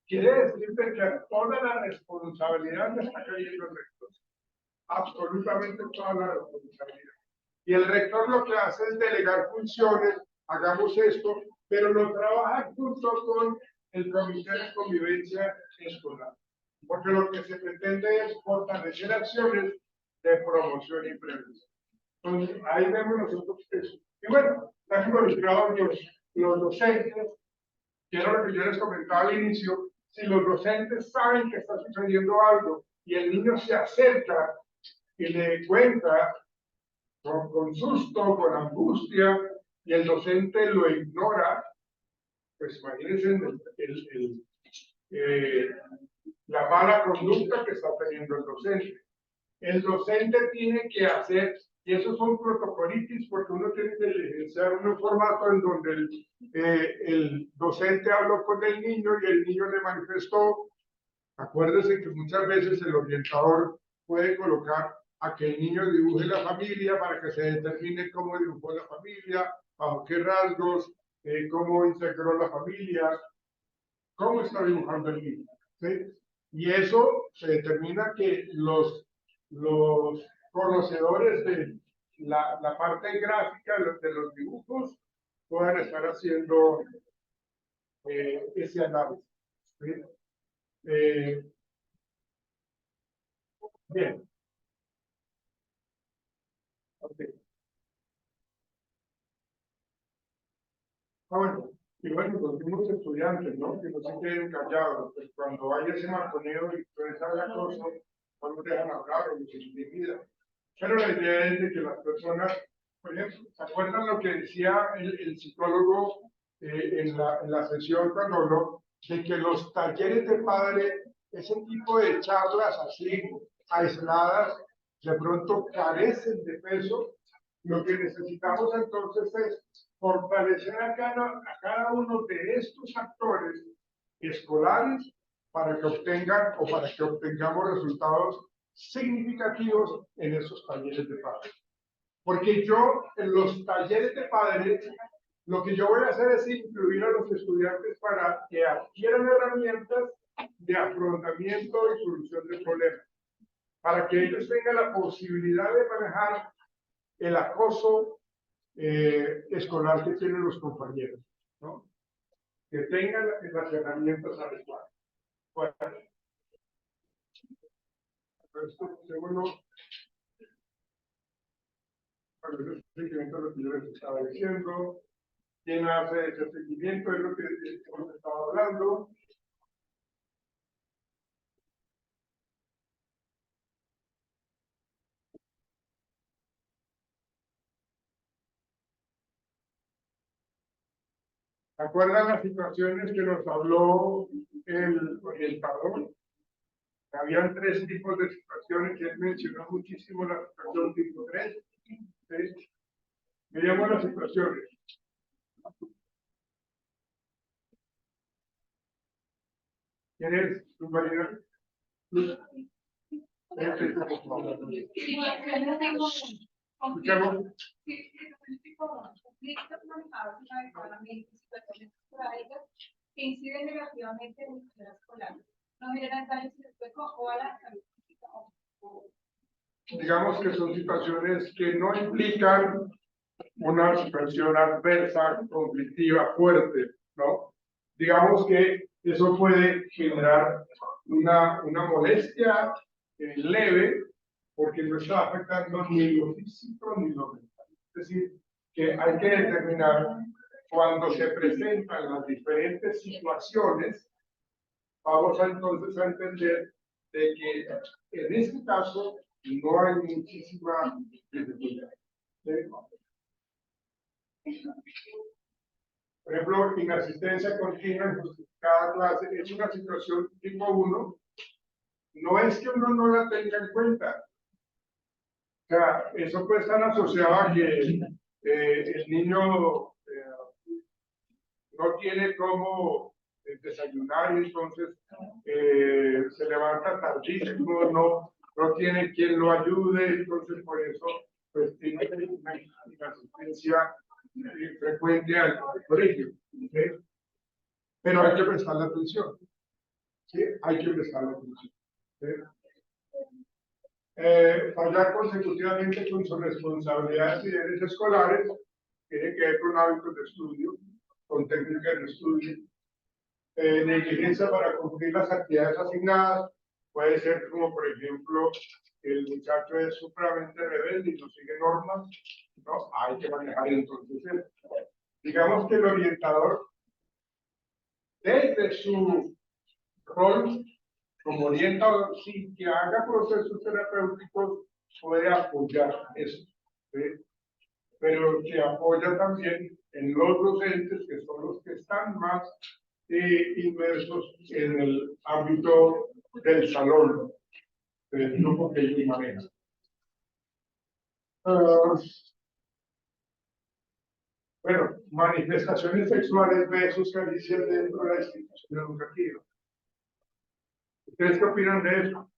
Quiere decir que toda la responsabilidad le está cayendo el rector. Absolutamente toda la responsabilidad. Y el rector lo que hace es delegar funciones, hagamos esto, pero lo trabaja junto con el Comité de Convivencia Escolar. Porque lo que se pretende es fortalecer acciones de promoción y prevención. Entonces, ahí vemos nosotros eso. Y bueno, están involucrados los docentes, que era lo que yo les comentaba al inicio. Si los docentes saben que está sucediendo algo y el niño se acerca y le cuenta con susto, con angustia, y el docente lo ignora, pues imagínense la mala conducta que está teniendo el docente. El docente tiene que hacer, y esos son protocolitis, porque uno tiene que diligenciar un formato en donde el docente habló con el niño y el niño le manifestó. Acuérdese que muchas veces el orientador puede colocar a que el niño dibuje la familia para que se determine cómo dibujó la familia, bajo qué rasgos, cómo integró la familia, cómo está dibujando el niño. ¿Sí? Y eso se determina que los conocedores de la parte gráfica de los dibujos puedan estar haciendo ese análisis. ¿Sí? Bien. Okay. Bueno, y bueno, los mismos estudiantes, ¿no? Que no se queden callados, pues cuando hay ese marconeo y ustedes hablan cosas, no los dejan hablar o los intimidan. Pero la idea es de que las personas, por ejemplo, ¿se acuerdan lo que decía el psicólogo en la sesión cuando habló de que los talleres de padre, ese tipo de charlas así aisladas, de pronto carecen de peso? Lo que necesitamos entonces es fortalecer a cada uno de estos actores escolares para que obtengan o para que obtengamos resultados significativos en esos talleres de padres. Porque yo en los talleres de padres lo que yo voy a hacer es incluir a los estudiantes para que adquieran herramientas de afrontamiento y solución de problemas, para que ellos tengan la posibilidad de manejar el acoso escolar que tienen los compañeros, ¿no? Que tengan las herramientas adecuadas. Bueno, esto, segundo, el seguimiento de lo que yo les estaba diciendo, quién hace ese seguimiento es lo que hemos estado hablando. ¿Se acuerdan las situaciones que nos habló el orientador? Habían tres tipos de situaciones que él mencionó muchísimo, la situación tipo 3. ¿Sí? Veamos las situaciones. ¿Quién es tu marido? Escuchamos. Que inciden negativamente en la escuela escolar, no generan daños en el cuerpo o a la salud física. Digamos que son situaciones que no implican una situación adversa, conflictiva, fuerte, ¿no? digamos que eso puede generar una molestia leve, porque no está afectando ni lo físico ni lo mental. Es decir, que hay que determinar cuando se presentan las diferentes situaciones, vamos entonces a entender de que en este caso no hay muchísima dificultad. ¿Sí? Por ejemplo, inasistencia continua en justificada clase es una situación tipo 1. No es que uno no la tenga en cuenta. O sea, eso puede estar asociado a que el niño no tiene cómo desayunar y entonces se levanta tardísimo, no tiene quien lo ayude, entonces por eso pues tiene una inasistencia frecuente al colegio. ¿Sí? Pero hay que prestarle atención. ¿Sí? Hay que prestarle atención. ¿Sí? Fallar consecutivamente con sus responsabilidades y deberes escolares tiene que ver con hábitos de estudio, con técnicas de estudio. Negligencia para cumplir las actividades asignadas puede ser como, por ejemplo, el muchacho es supremamente rebelde y no sigue normas, ¿no? Hay que manejar entonces eso. Digamos que el orientador, desde su rol como orientador, sin que haga procesos terapéuticos, puede apoyar eso, ¿sí? Pero se apoya también en los docentes, que son los que están más inmersos en el ámbito del salón, del grupo que ellos manejan. Bueno, manifestaciones sexuales, besos, caricias dentro de la institución educativa. ¿Ustedes qué opinan de eso?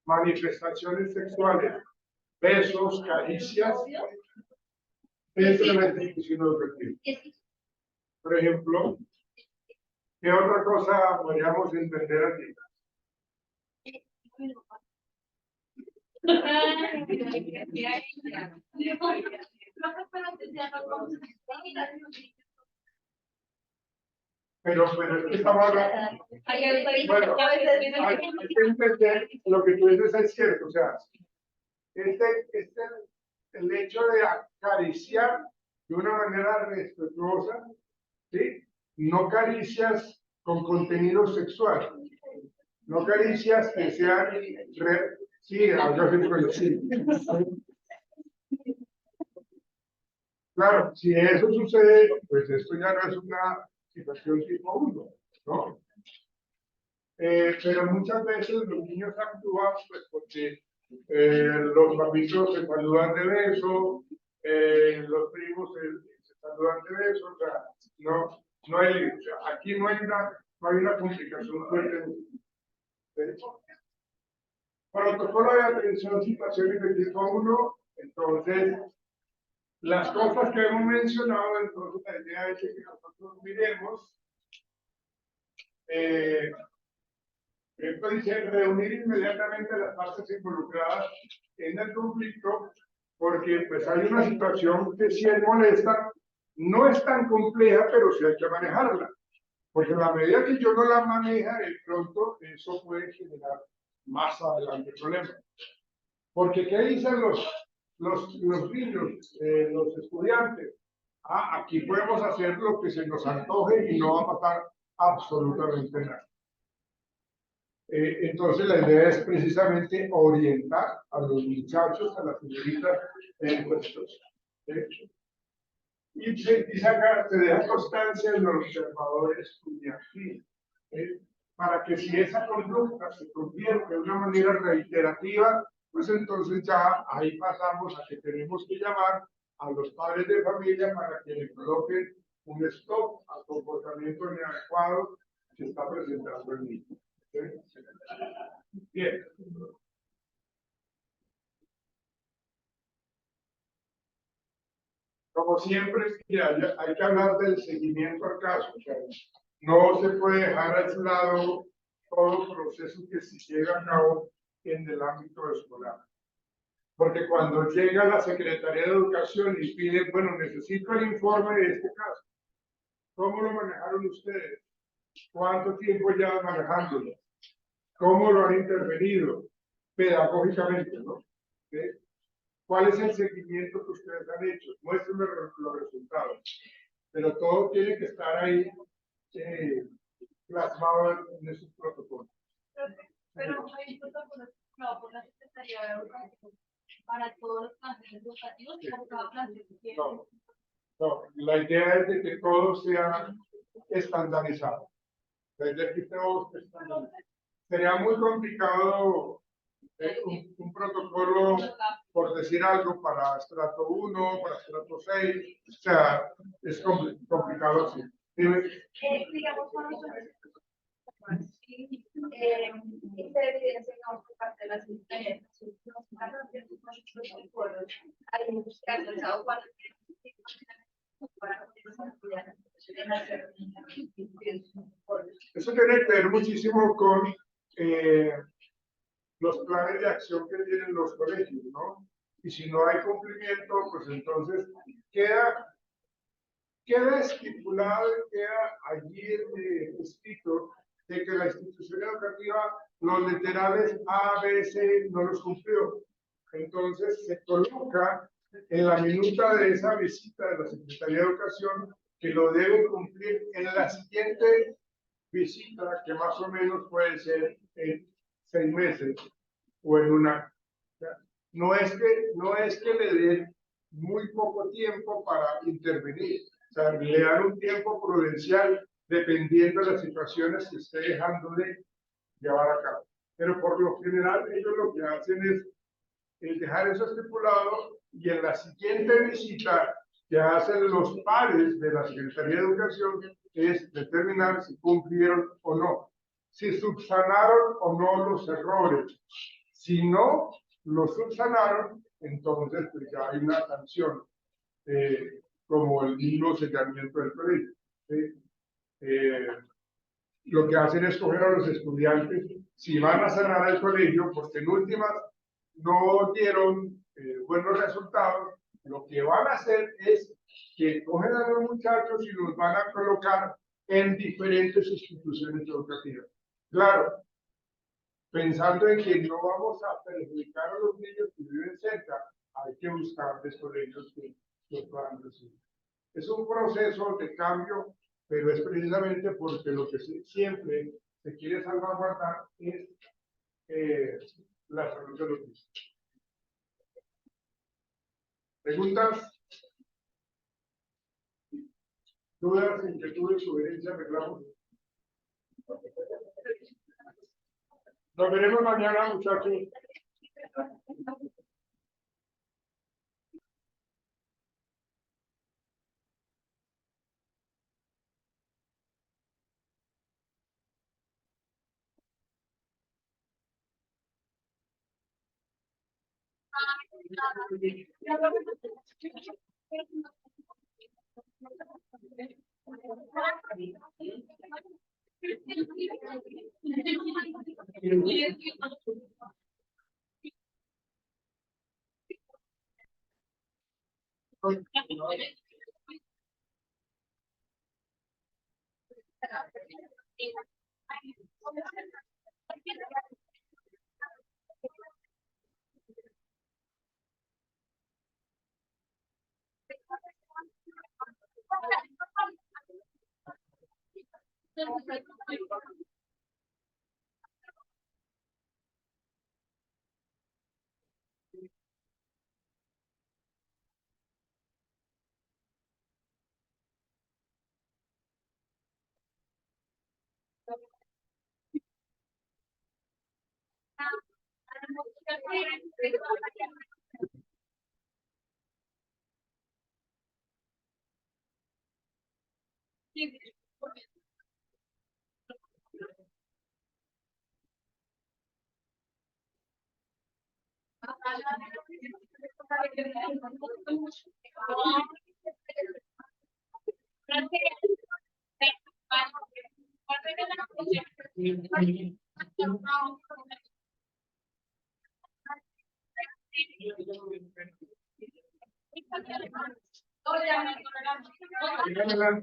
Manifestaciones sexuales, besos, caricias dentro de la institución educativa. Por ejemplo, ¿qué otra cosa podríamos entender aquí? Pero es que estamos hablando. Bueno, hay que entender lo que tú dices es cierto. O sea, el hecho de acariciar de una manera respetuosa, ¿sí? No caricias con contenido sexual, no caricias que sean sí, algo así por decir. Claro, si eso sucede, pues esto ya no es una situación tipo 1, ¿no? Pero muchas veces los niños actúan pues porque los papitos se saludan de beso, los primos se saludan de beso, o sea, no hay, o sea, aquí no hay una complicación fuerte. Protocolo de atención situaciones de tipo 1, entonces, las cosas que hemos mencionado, entonces la idea es que nosotros miremos, esto dice reunir inmediatamente a las partes involucradas en el conflicto, porque pues hay una situación que sí es molesta, no es tan compleja, pero sí hay que manejarla, porque a la medida que yo no la maneja, de pronto eso puede generar más adelante problemas. Porque ¿qué dicen los niños, los estudiantes? Ah, aquí podemos hacer lo que se nos antoje y no va a pasar absolutamente nada. Entonces la idea es precisamente orientar a los muchachos, a las señoritas en cuestión. Y se deja constancia en los observadores estudiantiles, para que si esa conducta se convierte de una manera reiterativa, pues entonces ya ahí pasamos a que tenemos que llamar a los padres de familia para que le coloquen un stop al comportamiento inadecuado que está presentando el niño. Bien. Como siempre, hay que hablar del seguimiento al caso. O sea, no se puede dejar aislado todo proceso que se lleva a cabo en el ámbito escolar. Porque cuando llega la Secretaría de Educación y pide, bueno, necesito el informe de este caso, ¿Cómo lo manejaron ustedes? ¿Cuánto tiempo llevan manejándolo? ¿Cómo lo han intervenido pedagógicamente, no? ¿Sí? ¿Cuál es el seguimiento que ustedes han hecho? Muéstrenme los resultados. Pero todo tiene que estar ahí plasmado en esos protocolos. Pero hay protocolos no, por la Secretaría de Educación para todos los planteles educativos, por cada plantel que tiene. No, no, la idea es de que todo sea estandarizado. La idea es que todo esté estandarizado. Sería muy complicado un protocolo, por decir algo, para estrato 1, para estrato 6, o sea, es complicado así. Dime. Digamos, cuando se evidencia por parte de las instituciones, hay muchos casos Eso tiene que ver muchísimo con los planes de acción que tienen los colegios, ¿no? Y si no hay cumplimiento, pues entonces queda estipulado, queda allí escrito de que la institución educativa, los literales A, B, C no los cumplió. Entonces se coloca en la minuta de esa visita de la Secretaría de Educación que lo deben cumplir en la siguiente visita, que más o menos puede ser en 6 meses o en un año. O sea, no es que le den muy poco tiempo para intervenir. O sea, le dan un tiempo prudencial dependiendo de las situaciones que esté dejando de llevar a cabo. Pero por lo general, ellos lo que hacen es dejar eso estipulado y en la siguiente visita que hacen los pares de la Secretaría de Educación es determinar si cumplieron o no, si subsanaron o no los errores. Si no los subsanaron, entonces pues ya hay una sanción, como el mismo sellamiento del colegio. ¿Sí? Lo que hacen es coger a los estudiantes, si van a cerrar el colegio, porque en últimas no dieron buenos resultados, lo que van a hacer es que cogen a los muchachos y los van a colocar en diferentes instituciones educativas. Claro, pensando en que no vamos a perjudicar a los niños que viven cerca, hay que buscar colegios que los puedan recibir. Es un proceso de cambio, pero es precisamente porque lo que siempre se quiere salvaguardar es la salud de los niños. ¿Preguntas? ¿Dudas, inquietudes, sugerencias, reclamos? Nos veremos mañana, muchachos.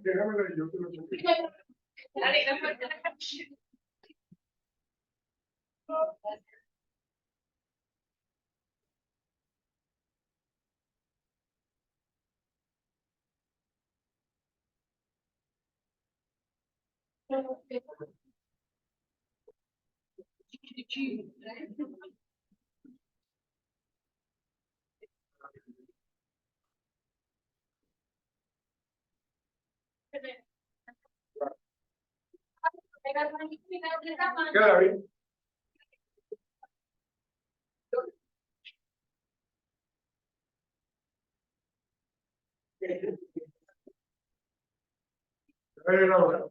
Déjamela y yo te lo pongo. Queda bien. Ahora.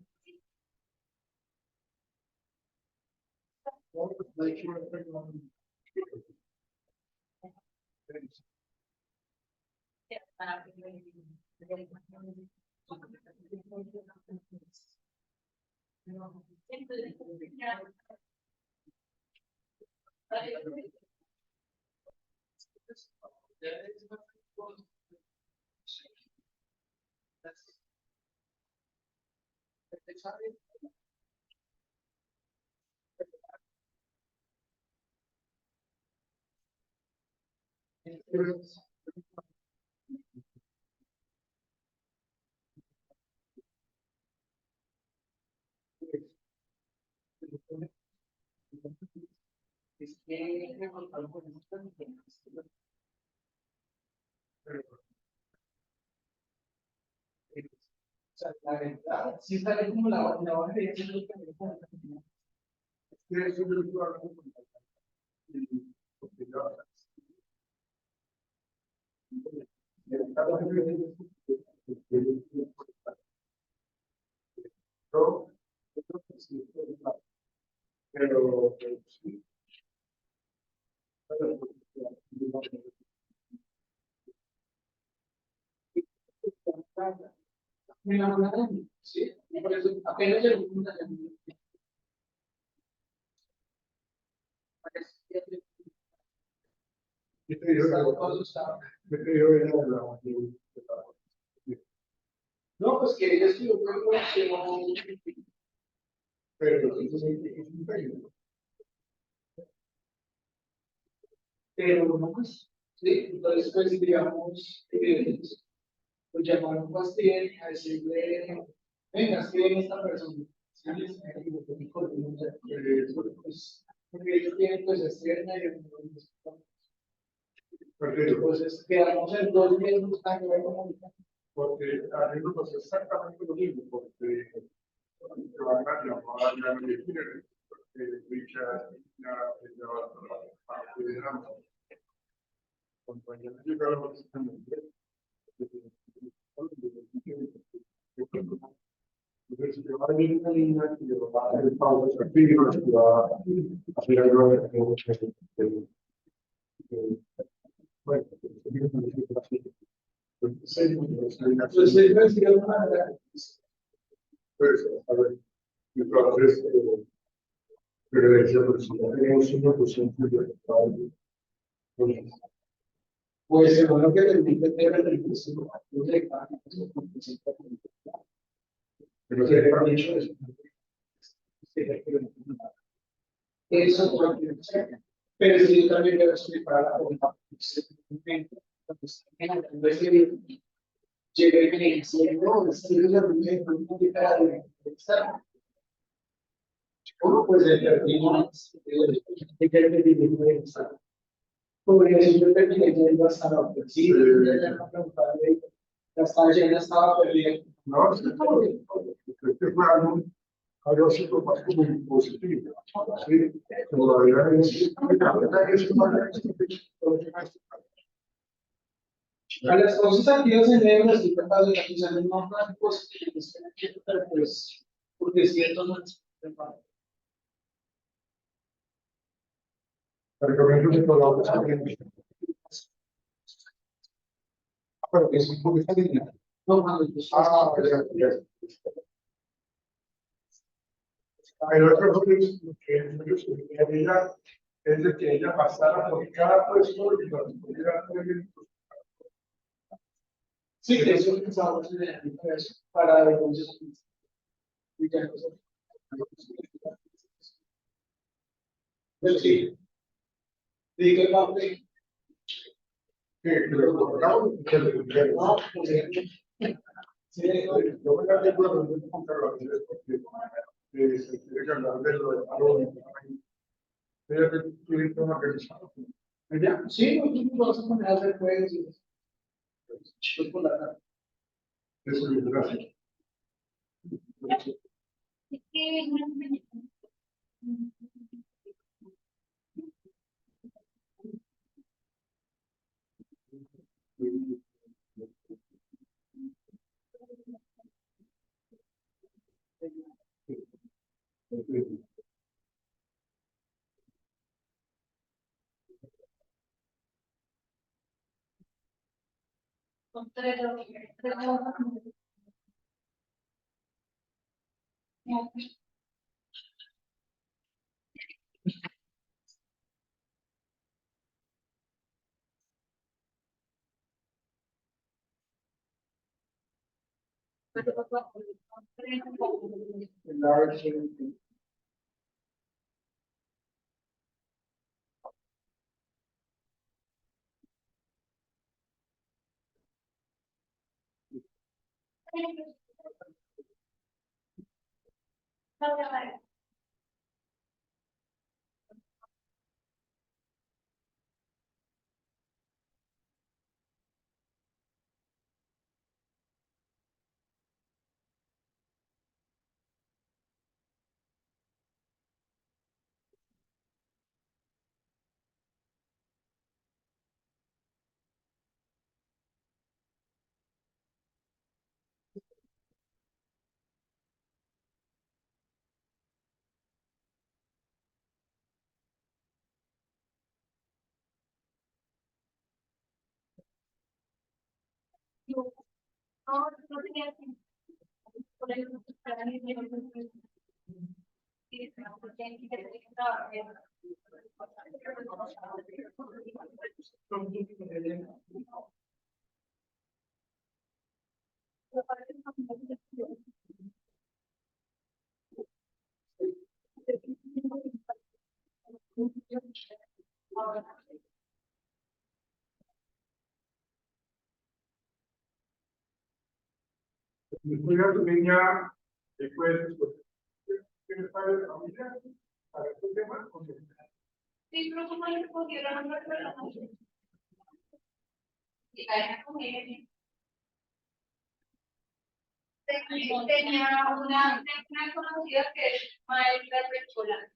La verdad, sí sale como la hoja de Pero sí. me enamoraron, sí, por eso apenas llegó una ¿Qué te dijo ¿Qué te dijo ella de la no, pues que ella estuvo que no, pero es un técnico. pero no, pues, sí, entonces, pues, digamos, lo llamaron Bastián a decirle, venga, es que viene esta persona, sí, pues, porque ellos tienen, pues, externa y Perfecto. entonces, quedamos en 2 meses buscando ver cómo. Porque a mí me pasó exactamente lo mismo, porque te van a llamar, ya no me quieren, porque Richard ya va a parte de la compañía. Llegaron entonces, si te va a venir una línea que va a hacer el pago de servicios, que va a hacer algo de bueno, Pues, pues, a ver, entonces, pero decía, pues, si ya tenemos 1% de respaldo, pues, según lo que te dice, te pero se ha dicho eso. eso, pero si yo también debo estoy para la cuenta, entonces, llegué y me decía, no, es que yo ya me dije, no te para de estar. ¿Cómo pues el jardín de que le digo de estar? Por eso yo terminé yendo hasta la oficina, la estaba llena, estaba perdida. No, es que todo bien. Este fue algo así como más como positivo. Sí, como la verdad es A las cosas activas en negro estoy capaz de utilizar los más básicos, pero pues, porque es cierto, no es. recomiendo que todo lo que pero es un poco esta línea. No, cuando yo Ya. El otro que ella es de que ella pasara por cada puesto y lo pudiera hacer. Sí, que eso pensamos en el para entonces. Y ya no sé. Pero sí, digo el nombre. Que lo colocamos, que lo No, pues, sí, yo me cambié por el Carlos Andrés porque se quiere que hablar de lo de Palo. Ella que tuviste una organización. ya, sí, nosotros vamos a poner a hacer juegos y pues por la tarde. Eso es gracias. Es que son tres horas. La versión. No tenía tiempo. Por eso, para mí, Después a tu niña, después, ¿quieres saber de familia? Para este tema, sí, pero como le pusieron una persona, y caía con él. Tenía una conocida que es maestra de escuela.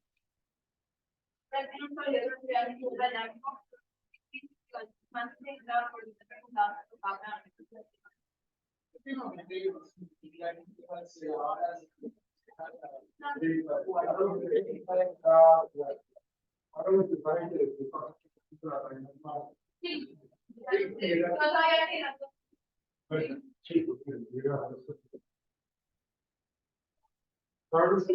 También un colegio de estudiar en la llave. Más de la política preguntada a su papá. ahora lo que pasa es que Sí, no sabía que era. sí, porque llega a Carlos,